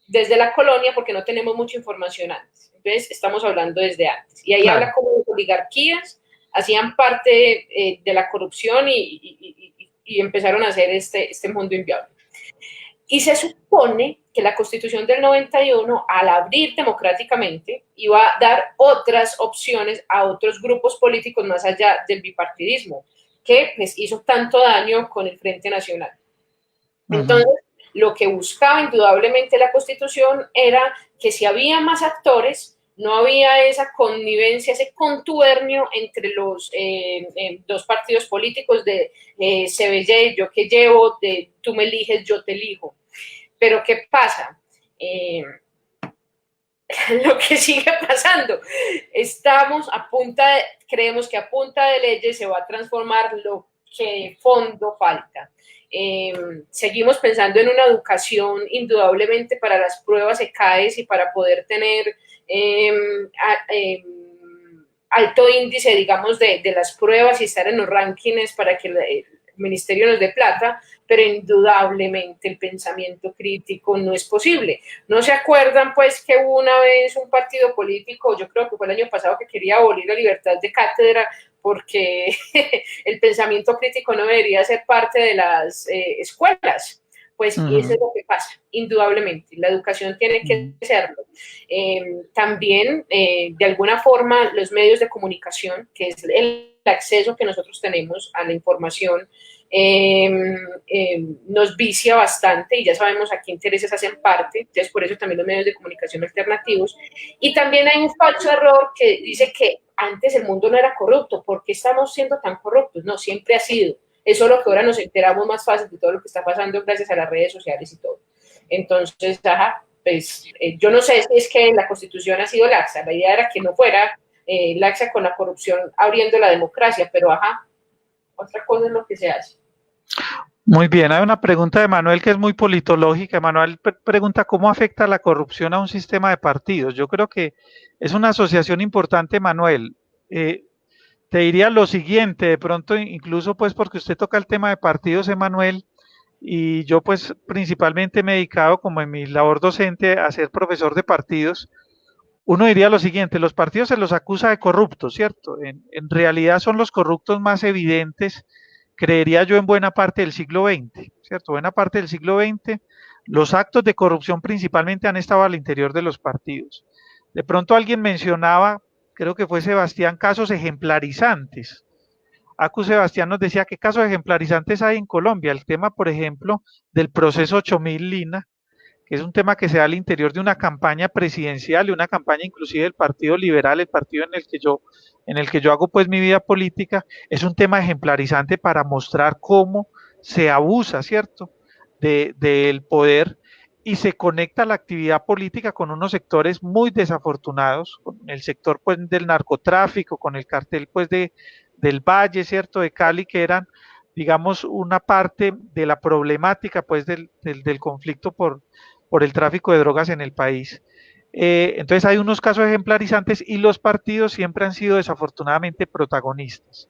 desde la colonia porque no tenemos mucha información antes. Entonces estamos hablando desde antes. Y ahí habla cómo las oligarquías hacían parte de la corrupción y empezaron a hacer este mundo inviable. Y se supone que la Constitución del 91, al abrir democráticamente, iba a dar otras opciones a otros grupos políticos más allá del bipartidismo, que pues, hizo tanto daño con el Frente Nacional. Entonces, lo que buscaba indudablemente la Constitución era que si había más actores, no había esa connivencia, ese contubernio entre los dos partidos políticos de CBY, yo que llevo, de tú me eliges, yo te elijo. Pero ¿qué pasa? Lo que sigue pasando, creemos que a punta de leyes se va a transformar lo que de fondo falta. Seguimos pensando en una educación indudablemente para las pruebas ECAES y para poder tener alto índice, digamos, de las pruebas y estar en los rankings para que el ministerio nos dé plata, pero indudablemente el pensamiento crítico no es posible. ¿No se acuerdan, pues, que hubo una vez un partido político, yo creo que fue el año pasado, que quería abolir la libertad de cátedra porque el pensamiento crítico no debería ser parte de las escuelas? Pues eso es lo que pasa, indudablemente. La educación tiene que serlo. También, de alguna forma, los medios de comunicación, que es el acceso que nosotros tenemos a la información, nos vicia bastante y ya sabemos a qué intereses hacen parte, entonces por eso también los medios de comunicación alternativos. Y también hay un falso error que dice que antes el mundo no era corrupto. ¿Por qué estamos siendo tan corruptos? No, siempre ha sido. Eso es lo que ahora nos enteramos más fácil de todo lo que está pasando gracias a las redes sociales y todo. Entonces, pues yo no sé si es que la Constitución ha sido laxa. La idea era que no fuera laxa con la corrupción abriendo la democracia, pero otra cosa es lo que se hace. Muy bien, hay una pregunta de Manuel que es muy politológica. Manuel pregunta cómo afecta la corrupción a un sistema de partidos. Yo creo que es una asociación importante, Manuel. Te diría lo siguiente, de pronto incluso pues porque usted toca el tema de partidos, Manuel, y yo pues principalmente me he dedicado como en mi labor docente a ser profesor de partidos. Uno diría lo siguiente, los partidos se los acusa de corruptos, ¿cierto? En realidad son los corruptos más evidentes, creería yo, en buena parte del siglo XX, ¿cierto? Buena parte del siglo XX, los actos de corrupción principalmente han estado al interior de los partidos. De pronto alguien mencionaba, creo que fue Sebastián, casos ejemplarizantes. Acu Sebastián nos decía qué casos ejemplarizantes hay en Colombia. El tema, por ejemplo, del proceso 8000 Lina, que es un tema que se da al interior de una campaña presidencial y una campaña inclusive del Partido Liberal, el partido en el que yo hago pues mi vida política, es un tema ejemplarizante para mostrar cómo se abusa, ¿cierto?, del poder y se conecta la actividad política con unos sectores muy desafortunados, con el sector pues del narcotráfico, con el cartel pues del Valle, ¿cierto?, de Cali, que eran, digamos, una parte de la problemática pues del conflicto por el tráfico de drogas en el país. Entonces hay unos casos ejemplarizantes y los partidos siempre han sido desafortunadamente protagonistas.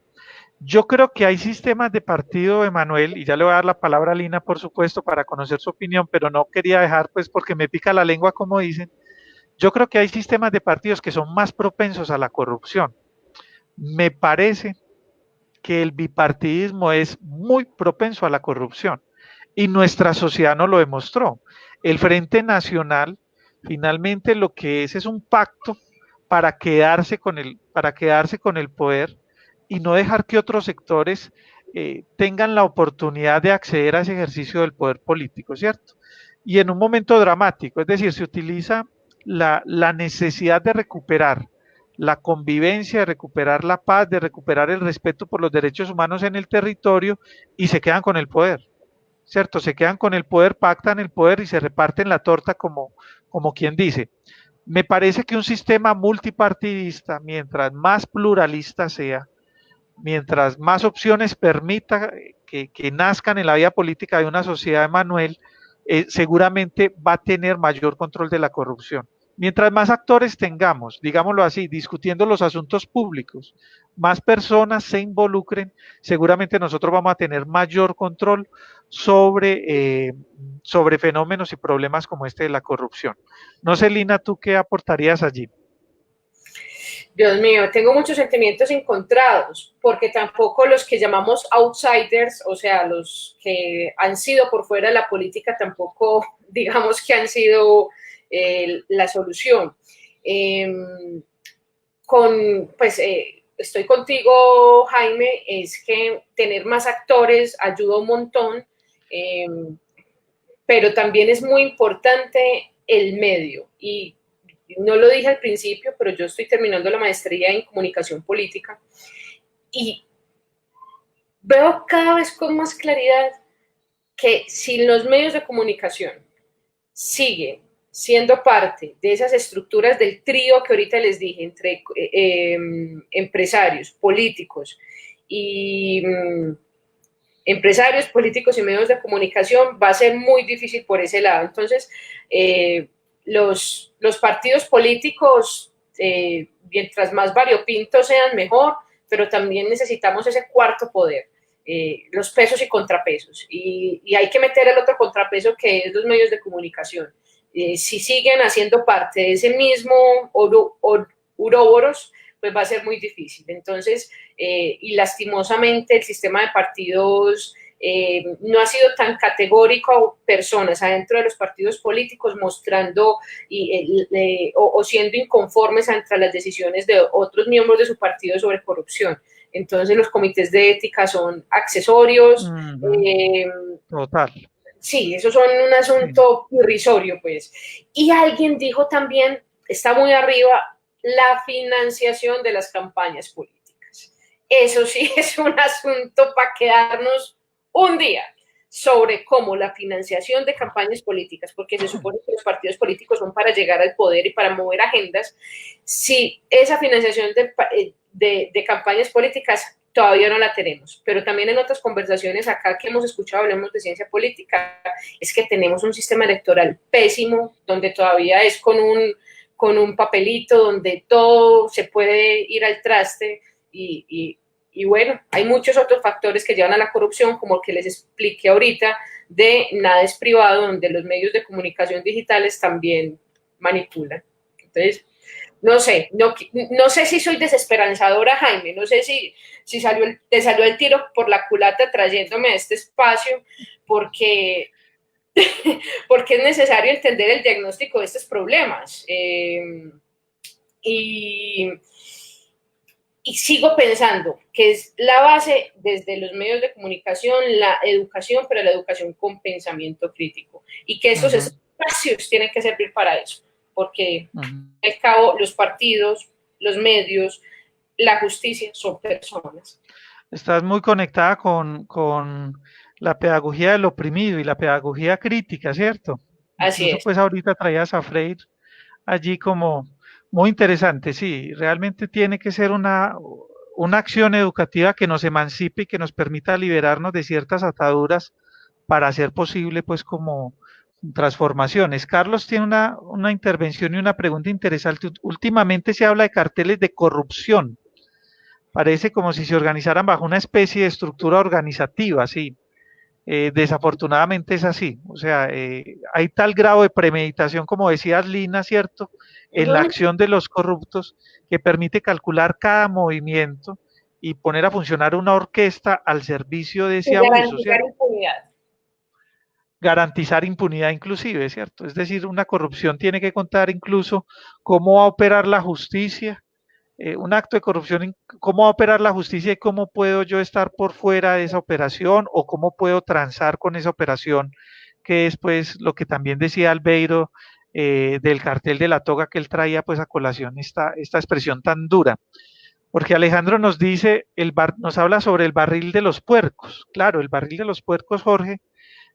Yo creo que hay sistemas de partido, Emanuel, y ya le voy a dar la palabra a Lina, por supuesto, para conocer su opinión, pero no quería dejar, pues, porque me pica la lengua, como dicen. Yo creo que hay sistemas de partidos que son más propensos a la corrupción. Me parece que el bipartidismo es muy propenso a la corrupción y nuestra sociedad nos lo demostró. El Frente Nacional finalmente lo que es un pacto para quedarse con el poder y no dejar que otros sectores tengan la oportunidad de acceder a ese ejercicio del poder político, ¿cierto? Y en un momento dramático, es decir, se utiliza la necesidad de recuperar la convivencia, de recuperar la paz, de recuperar el respeto por los derechos humanos en el territorio y se quedan con el poder, ¿cierto? Se quedan con el poder, pactan el poder y se reparten la torta como quien dice. Me parece que un sistema multipartidista, mientras más pluralista sea, mientras más opciones permita que nazcan en la vida política de una sociedad, Manuel, seguramente va a tener mayor control de la corrupción. Mientras más actores tengamos, digámoslo así, discutiendo los asuntos públicos, más personas se involucren, seguramente nosotros vamos a tener mayor control sobre fenómenos y problemas como este de la corrupción. No sé, Lina, ¿tú qué aportarías allí? Dios mío, tengo muchos sentimientos encontrados, porque tampoco los que llamamos outsiders, o sea, los que han sido por fuera de la política, tampoco digamos que han sido la solución. Estoy contigo, Jaime, es que tener más actores ayuda un montón, pero también es muy importante el medio. Y no lo dije al principio, pero yo estoy terminando la maestría en comunicación política y veo cada vez con más claridad que si los medios de comunicación siguen siendo parte de esas estructuras del trío que ahorita les dije, entre empresarios, políticos y políticos y medios de comunicación, va a ser muy difícil por ese lado. Entonces, los partidos políticos, mientras más variopintos sean, mejor, pero también necesitamos ese cuarto poder, los pesos y contrapesos, y hay que meter el otro contrapeso que es los medios de comunicación. Si siguen haciendo parte de ese mismo uroboros, pues va a ser muy difícil. Entonces, y lastimosamente el sistema de partidos no ha sido tan categórico a personas adentro de los partidos políticos mostrando o siendo inconformes ante las decisiones de otros miembros de su partido sobre corrupción. Entonces los comités de ética son accesorios. Total. Sí, eso son un asunto irrisorio, pues. Y alguien dijo también, está muy arriba, la financiación de las campañas políticas. Eso sí es un asunto para quedarnos un día sobre cómo la financiación de campañas políticas, porque se supone que los partidos políticos son para llegar al poder y para mover agendas, si esa financiación de campañas políticas todavía no la tenemos, pero también en otras conversaciones acá que hemos escuchado, hablemos de ciencia política, es que tenemos un sistema electoral pésimo, donde todavía es con un papelito, donde todo se puede ir al traste y bueno, hay muchos otros factores que llevan a la corrupción, como el que les expliqué ahorita, de nada es privado, donde los medios de comunicación digitales también manipulan. Entonces, no sé si soy desesperanzadora, Jaime, no sé si te salió el tiro por la culata trayéndome a este espacio, porque es necesario entender el diagnóstico de estos problemas. Y sigo pensando que es la base desde los medios de comunicación, la educación, pero la educación con pensamiento crítico. Y que esos espacios tienen que servir para eso, porque al cabo los partidos, los medios, la justicia son personas. Estás muy conectada con la pedagogía del oprimido y la pedagogía crítica, ¿cierto? Así Incluso es. pues ahorita traías a Freire allí como muy interesante, sí, realmente tiene que ser una acción educativa que nos emancipe y que nos permita liberarnos de ciertas ataduras para hacer posible pues como transformaciones. Carlos tiene una intervención y una pregunta interesante. Últimamente se habla de carteles de corrupción. Parece como si se organizaran bajo una especie de estructura organizativa, sí. Desafortunadamente es así, o sea, hay tal grado de premeditación, como decías Lina, ¿cierto?, en la acción de los corruptos, que permite calcular cada movimiento y poner a funcionar una orquesta al servicio de ese abuso, ¿cierto? Impunidad. Garantizar impunidad inclusive, ¿cierto? Es decir, una corrupción tiene que contar incluso cómo va a operar la justicia, un acto de corrupción, cómo va a operar la justicia y cómo puedo yo estar por fuera de esa operación o cómo puedo transar con esa operación, que es pues lo que también decía Albeiro del cartel de la toga, que él traía pues a colación esta expresión tan dura. Porque Alejandro nos dice, nos habla sobre el barril de los puercos. Claro, el barril de los puercos, Jorge,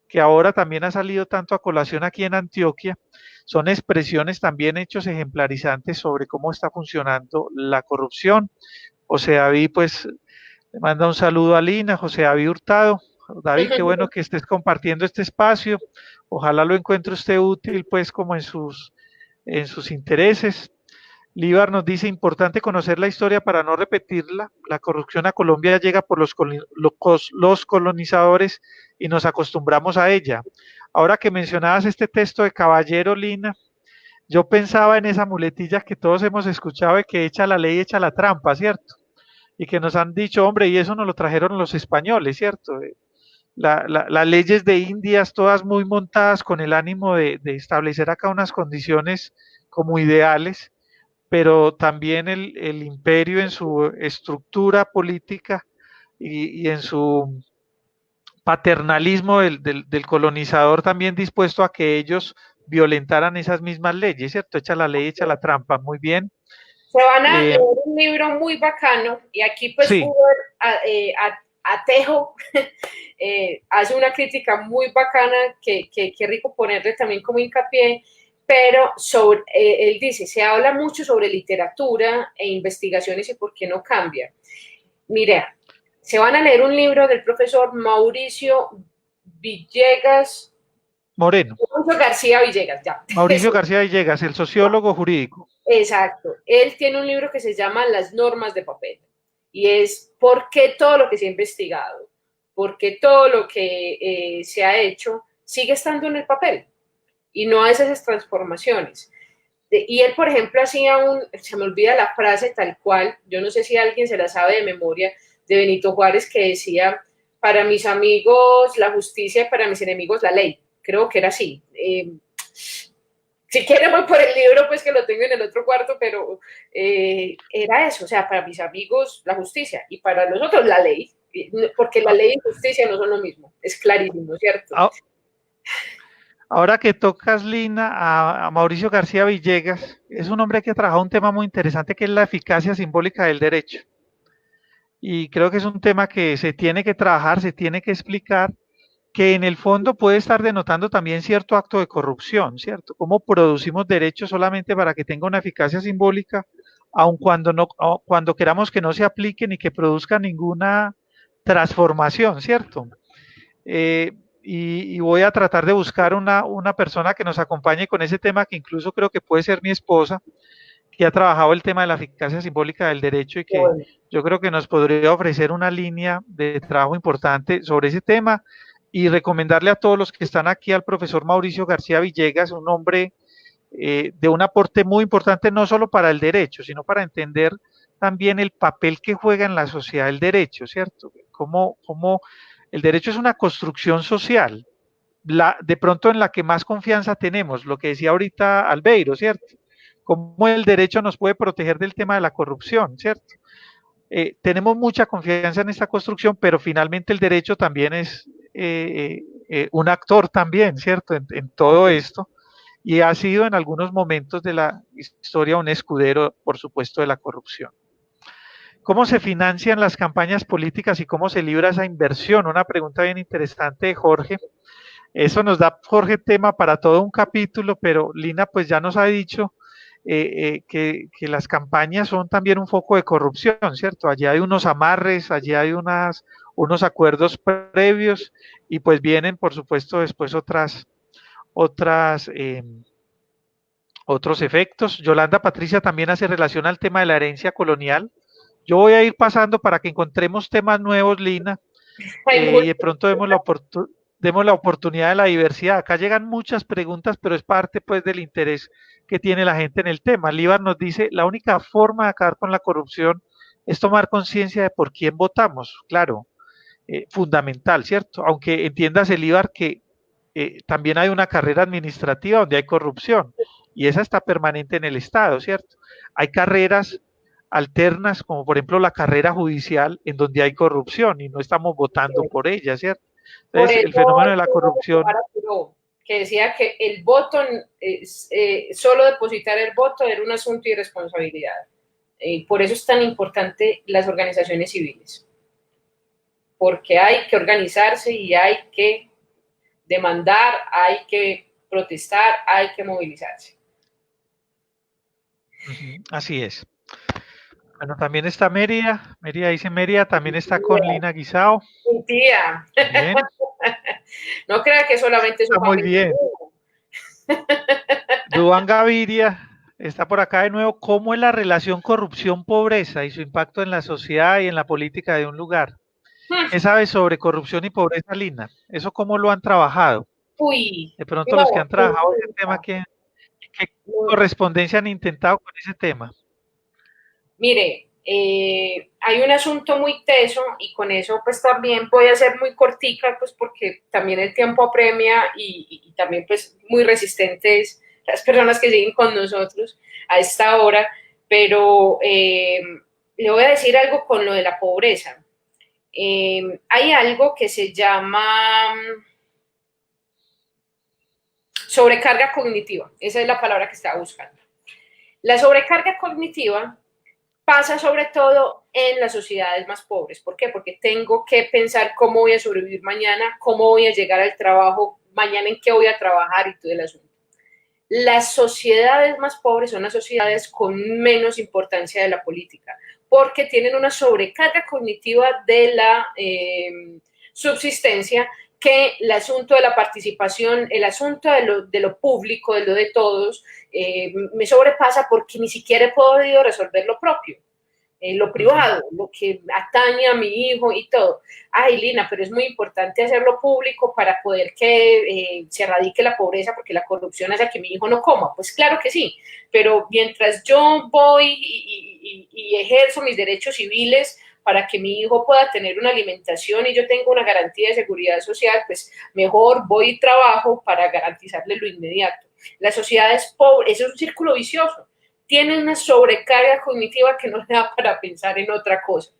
que ahora también ha salido tanto a colación aquí en Antioquia, son expresiones también hechos ejemplarizantes sobre cómo está funcionando la corrupción. José David, pues, le manda un saludo a Lina, José David Hurtado. David, qué bueno que estés compartiendo este espacio. Ojalá lo encuentre usted útil, pues, como en sus intereses. Líbar nos dice, importante conocer la historia para no repetirla. La corrupción a Colombia llega por los colonizadores y nos acostumbramos a ella. Ahora que mencionabas este texto de Caballero, Lina, yo pensaba en esa muletilla que todos hemos escuchado de que echa la ley, echa la trampa, ¿cierto? Y que nos han dicho, hombre, y eso nos lo trajeron los españoles, ¿cierto? Las leyes de Indias, todas muy montadas con el ánimo de establecer acá unas condiciones como ideales, pero también el imperio en su estructura política y en su paternalismo del colonizador también dispuesto a que ellos violentaran esas mismas leyes, ¿cierto? Echa la ley, echa la trampa, muy bien. Se van a leer un libro muy bacano y aquí pues sí. Uber Atejo hace una crítica muy bacana que rico ponerle también como hincapié, pero él dice, se habla mucho sobre literatura e investigaciones y por qué no cambia. Mira, se van a leer un libro del profesor Mauricio Villegas. Moreno. Mauricio García Villegas, ya. Mauricio García Villegas, el sociólogo jurídico. Exacto. Él tiene un libro que se llama Las normas de papel y es por qué todo lo que se ha investigado, por qué todo lo que se ha hecho sigue estando en el papel y no hace esas transformaciones. Y él, por ejemplo, hacía se me olvida la frase tal cual, yo no sé si alguien se la sabe de memoria, de Benito Juárez, que decía, para mis amigos la justicia, para mis enemigos la ley. Creo que era así. Si quieren voy por el libro, pues que lo tengo en el otro cuarto, pero era eso, o sea, para mis amigos la justicia y para los otros la ley, porque la ley y justicia no son lo mismo, es clarísimo, ¿cierto? Ahora que tocas, Lina, a Mauricio García Villegas, es un hombre que ha trabajado un tema muy interesante que es la eficacia simbólica del derecho. Y creo que es un tema que se tiene que trabajar, se tiene que explicar, que en el fondo puede estar denotando también cierto acto de corrupción, ¿cierto? Cómo producimos derechos solamente para que tenga una eficacia simbólica, aun cuando, no, cuando queramos que no se apliquen y que produzca ninguna transformación, ¿cierto? Y voy a tratar de buscar una persona que nos acompañe con ese tema, que incluso creo que puede ser mi esposa, que ha trabajado el tema de la eficacia simbólica del derecho y que Bueno, yo creo que nos podría ofrecer una línea de trabajo importante sobre ese tema y recomendarle a todos los que están aquí al profesor Mauricio García Villegas, un hombre de un aporte muy importante no solo para el derecho, sino para entender también el papel que juega en la sociedad el derecho, ¿cierto? Cómo el derecho es una construcción social, de pronto en la que más confianza tenemos, lo que decía ahorita Albeiro, ¿cierto? Cómo el derecho nos puede proteger del tema de la corrupción, ¿cierto? Tenemos mucha confianza en esta construcción, pero finalmente el derecho también es un actor también, ¿cierto? En todo esto, y ha sido en algunos momentos de la historia un escudero, por supuesto, de la corrupción. ¿Cómo se financian las campañas políticas y cómo se libra esa inversión? Una pregunta bien interesante de Jorge. Eso nos da, Jorge, tema para todo un capítulo, pero Lina pues ya nos ha dicho que las campañas son también un foco de corrupción, ¿cierto? Allí hay unos amarres, allí hay unos acuerdos previos y pues vienen, por supuesto, después otros efectos. Yolanda Patricia también hace relación al tema de la herencia colonial. Yo voy a ir pasando para que encontremos temas nuevos, Lina, y de pronto demos la oportunidad de la diversidad. Acá llegan muchas preguntas, pero es parte pues del interés que tiene la gente en el tema. Líbar nos dice, la única forma de acabar con la corrupción es tomar conciencia de por quién votamos. Claro, fundamental, ¿cierto? Aunque entiendas, Líbar, que también hay una carrera administrativa donde hay corrupción y esa está permanente en el Estado, ¿cierto? Hay carreras alternas, como por ejemplo la carrera judicial, en donde hay corrupción y no estamos votando por ella, ¿cierto? por Entonces, el eso fenómeno de la corrupción... que decía que el voto, solo depositar el voto era un asunto de irresponsabilidad. Por eso es tan importante las organizaciones civiles, porque hay que organizarse y hay que demandar, hay que protestar, hay que movilizarse. Así es. Bueno, también está Mérida. Mérida dice Mérida, también está con Lina Guisao. Mi tía. Bien. No crea que solamente está muy bien. Duván Gaviria está por acá de nuevo. ¿Cómo es la relación corrupción-pobreza y su impacto en la sociedad y en la política de un lugar? ¿Qué sabes sobre corrupción y pobreza, Lina? ¿Eso cómo lo han trabajado? Uy. De pronto los que han trabajado ese tema, ¿qué correspondencia han intentado con ese tema? Mire, hay un asunto muy teso y con eso pues también voy a ser muy cortica pues porque también el tiempo apremia y también pues muy resistentes las personas que siguen con nosotros a esta hora, pero le voy a decir algo con lo de la pobreza. Hay algo que se llama sobrecarga cognitiva, esa es la palabra que estaba buscando. La sobrecarga cognitiva pasa sobre todo en las sociedades más pobres. ¿Por qué? Porque tengo que pensar cómo voy a sobrevivir mañana, cómo voy a llegar al trabajo, mañana en qué voy a trabajar y todo el asunto. Las sociedades más pobres son las sociedades con menos importancia de la política, porque tienen una sobrecarga cognitiva de la subsistencia, que el asunto de la participación, el asunto de lo público, de lo de todos, me sobrepasa porque ni siquiera he podido resolver lo propio, lo privado, lo que atañe a mi hijo y todo. Ay, Lina, pero es muy importante hacerlo público para poder que se erradique la pobreza, porque la corrupción hace que mi hijo no coma. Pues claro que sí, pero mientras yo voy y ejerzo mis derechos civiles para que mi hijo pueda tener una alimentación y yo tengo una garantía de seguridad social, pues mejor voy y trabajo para garantizarle lo inmediato. La sociedad es pobre, eso es un círculo vicioso. Tiene una sobrecarga cognitiva que no le da para pensar en otra cosa.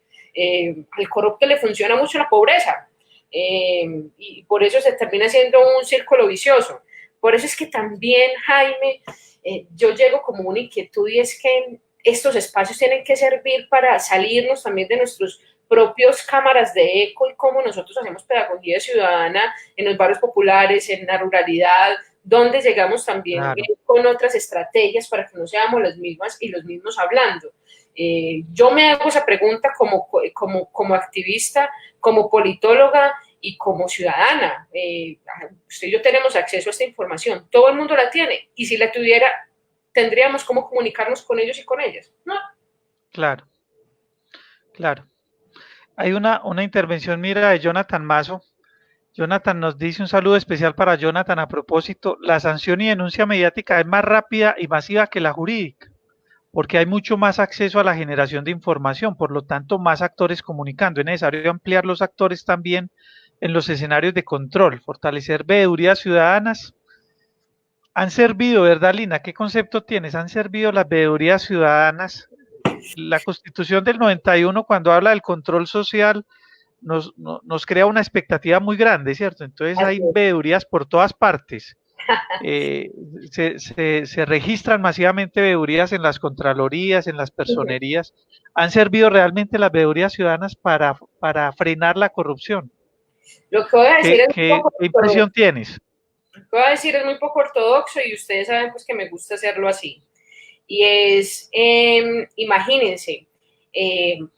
Al corrupto le funciona mucho la pobreza, y por eso se termina siendo un círculo vicioso. Por eso es que también, Jaime, yo llego como una inquietud, y es que estos espacios tienen que servir para salirnos también de nuestros propios cámaras de eco y cómo nosotros hacemos pedagogía ciudadana en los barrios populares, en la ruralidad, donde llegamos también con otras estrategias para que no seamos las mismas y los mismos hablando. Yo me hago esa pregunta como activista, como politóloga y como ciudadana. Usted y yo tenemos acceso a esta información, todo el mundo la tiene, y si la tuviera, tendríamos cómo comunicarnos con ellos y con ellas, ¿no? Claro, claro. Hay una intervención, mira, de Jonathan Mazo. Jonathan nos dice: un saludo especial para Jonathan. A propósito, la sanción y denuncia mediática es más rápida y masiva que la jurídica, porque hay mucho más acceso a la generación de información, por lo tanto, más actores comunicando. Es necesario ampliar los actores también en los escenarios de control, fortalecer veedurías ciudadanas. Han servido, ¿verdad, Lina? ¿Qué concepto tienes? ¿Han servido las veedurías ciudadanas? La Constitución del 91, cuando habla del control social, nos crea una expectativa muy grande, ¿cierto? Entonces hay veedurías por todas partes. Se registran masivamente veedurías en las contralorías, en las personerías. ¿Han servido realmente las veedurías ciudadanas para frenar la corrupción? Lo que voy a decir ¿Qué impresión tienes? Lo que voy a decir es muy poco ortodoxo, y ustedes saben pues que me gusta hacerlo así. Y es, imagínense,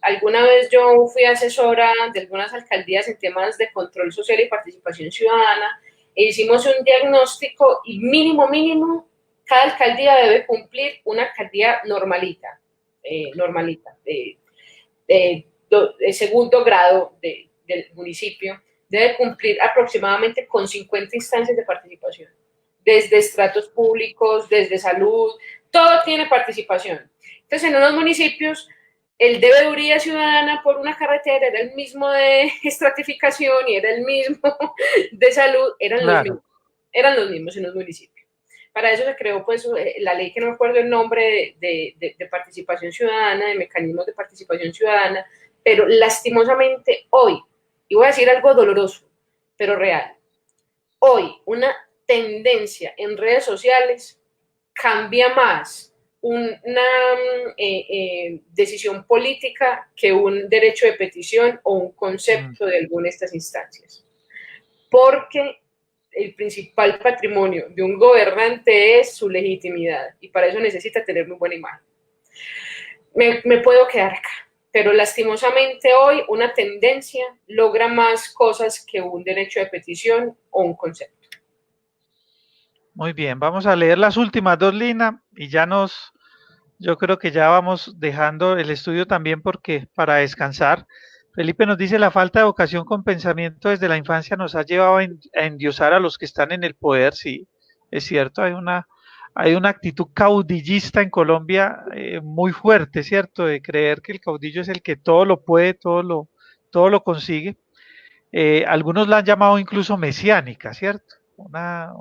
alguna vez yo fui asesora de algunas alcaldías en temas de control social y participación ciudadana, e hicimos un diagnóstico, y mínimo, cada alcaldía debe cumplir una alcaldía normalita, de segundo grado del municipio, debe cumplir aproximadamente con 50 instancias de participación, desde estratos públicos, desde salud, todo tiene participación. Entonces, en unos municipios, el de veeduría ciudadana por una carretera era el mismo de estratificación y era el mismo de salud, eran los mismos en los municipios. Para eso se creó pues la ley, que no me acuerdo el nombre, de participación ciudadana, de mecanismos de participación ciudadana, pero lastimosamente hoy, y voy a decir algo doloroso, pero real, hoy una tendencia en redes sociales cambia más una decisión política que un derecho de petición o un concepto de alguna de estas instancias. Porque el principal patrimonio de un gobernante es su legitimidad, y para eso necesita tener muy buena imagen. Me puedo quedar acá, pero lastimosamente hoy una tendencia logra más cosas que un derecho de petición o un concepto. Muy bien, vamos a leer las últimas dos, Lina, y yo creo que ya vamos dejando el estudio también, porque para descansar. Felipe nos dice: la falta de vocación con pensamiento desde la infancia nos ha llevado a endiosar a los que están en el poder. Sí, es cierto, hay una actitud caudillista en Colombia muy fuerte, ¿cierto? De creer que el caudillo es el que todo lo puede, todo lo consigue. Algunos la han llamado incluso mesiánica, ¿cierto? Una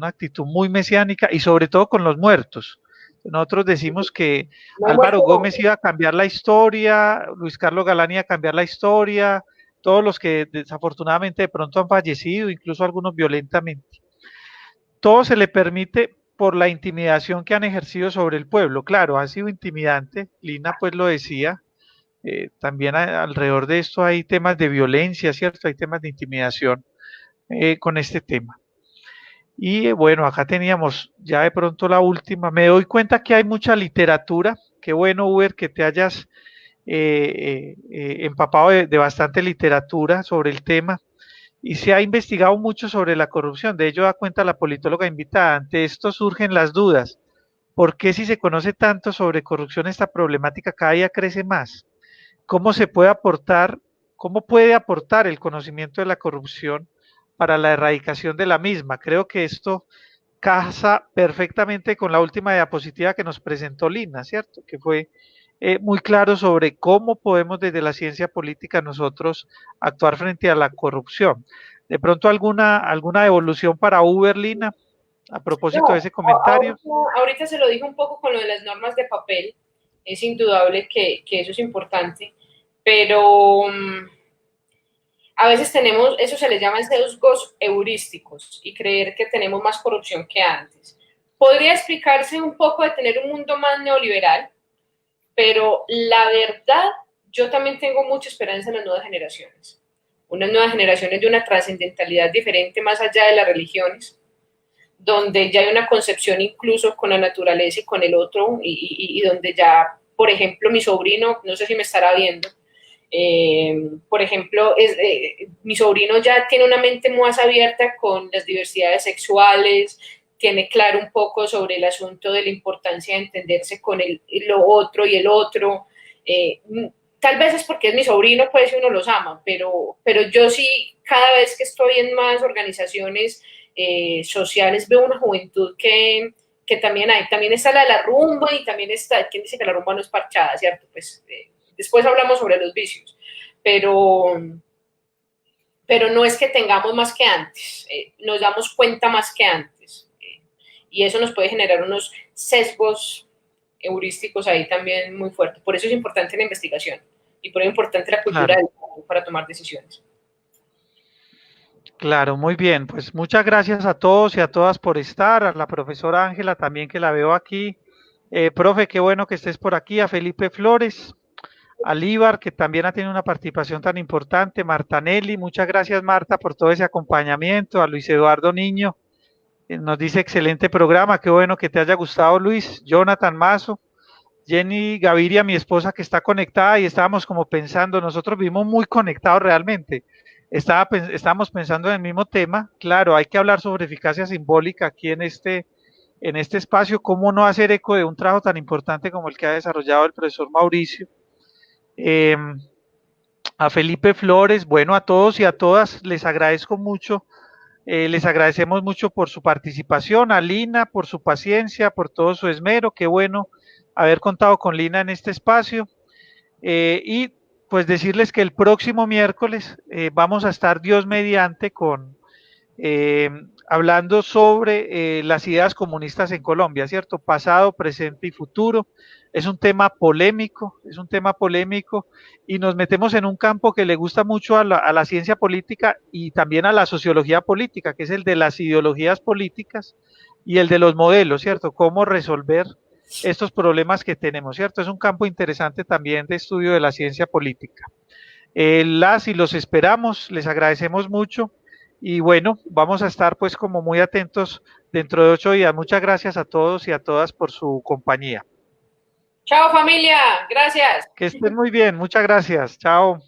actitud muy mesiánica, y sobre todo con los muertos. Nosotros decimos que Álvaro Gómez iba a cambiar la historia, Luis Carlos Galán iba a cambiar la historia, todos los que desafortunadamente de pronto han fallecido, incluso algunos violentamente. Todo se le permite por la intimidación que han ejercido sobre el pueblo. Claro, ha sido intimidante, Lina pues lo decía. También alrededor de esto hay temas de violencia, ¿cierto? Hay temas de intimidación con este tema. Y bueno, acá teníamos ya de pronto la última. Me doy cuenta que hay mucha literatura. Qué bueno, Uber, que te hayas empapado de bastante literatura sobre el tema. Y se ha investigado mucho sobre la corrupción. De ello da cuenta la politóloga invitada. Ante esto surgen las dudas. ¿Por qué, si se conoce tanto sobre corrupción, esta problemática cada día crece más? ¿Cómo puede aportar el conocimiento de la corrupción para la erradicación de la misma? Creo que esto casa perfectamente con la última diapositiva que nos presentó Lina, ¿cierto? Que fue muy claro sobre cómo podemos desde la ciencia política nosotros actuar frente a la corrupción. De pronto alguna evolución para Uber, Lina. a propósito de ese comentario. Ahorita se lo dije un poco con lo de las normas de papel, es indudable que eso es importante, pero a veces tenemos, eso se les llama sesgos heurísticos y creer que tenemos más corrupción que antes. Podría explicarse un poco de tener un mundo más neoliberal, pero la verdad, yo también tengo mucha esperanza en las nuevas generaciones. Unas nuevas generaciones de una trascendentalidad diferente más allá de las religiones, donde ya hay una concepción incluso con la naturaleza y con el otro, y donde ya, por ejemplo, mi sobrino, no sé si me estará viendo, por ejemplo, mi sobrino ya tiene una mente más abierta con las diversidades sexuales, tiene claro un poco sobre el asunto de la importancia de entenderse con lo otro y el otro. Tal vez es porque es mi sobrino, pues uno los ama, pero yo sí, cada vez que estoy en más organizaciones sociales, veo una juventud que también hay. También está la rumba y también está, ¿quién dice que la rumba no es parchada, cierto? Pues después hablamos sobre los vicios, pero no es que tengamos más que antes, nos damos cuenta más que antes, y eso nos puede generar unos sesgos heurísticos ahí también muy fuertes. Por eso es importante la investigación y por eso es importante la cultura para tomar decisiones. Claro, muy bien. Pues muchas gracias a todos y a todas por estar, a la profesora Ángela también que la veo aquí. Profe, qué bueno que estés por aquí, a Felipe Flores, a Líbar, que también ha tenido una participación tan importante, Marta Nelly, muchas gracias Marta por todo ese acompañamiento, a Luis Eduardo Niño, nos dice excelente programa, qué bueno que te haya gustado Luis, Jonathan Mazo, Jenny Gaviria, mi esposa que está conectada y estábamos como pensando, nosotros vivimos muy conectados realmente, estábamos pensando en el mismo tema, claro, hay que hablar sobre eficacia simbólica aquí en este espacio, cómo no hacer eco de un trabajo tan importante como el que ha desarrollado el profesor Mauricio. A Felipe Flores, bueno, a todos y a todas les agradezco mucho, les agradecemos mucho por su participación, a Lina por su paciencia, por todo su esmero, qué bueno haber contado con Lina en este espacio, y pues decirles que el próximo miércoles vamos a estar Dios mediante con hablando sobre las ideas comunistas en Colombia, ¿cierto? Pasado, presente y futuro. Es un tema polémico, y nos metemos en un campo que le gusta mucho a la ciencia política y también a la sociología política, que es el de las ideologías políticas y el de los modelos, ¿cierto? Cómo resolver estos problemas que tenemos, ¿cierto? Es un campo interesante también de estudio de la ciencia política. Las y los esperamos, les agradecemos mucho. Y bueno, vamos a estar pues como muy atentos dentro de 8 días. Muchas gracias a todos y a todas por su compañía. Chao familia, gracias. Que estén muy bien, muchas gracias. Chao.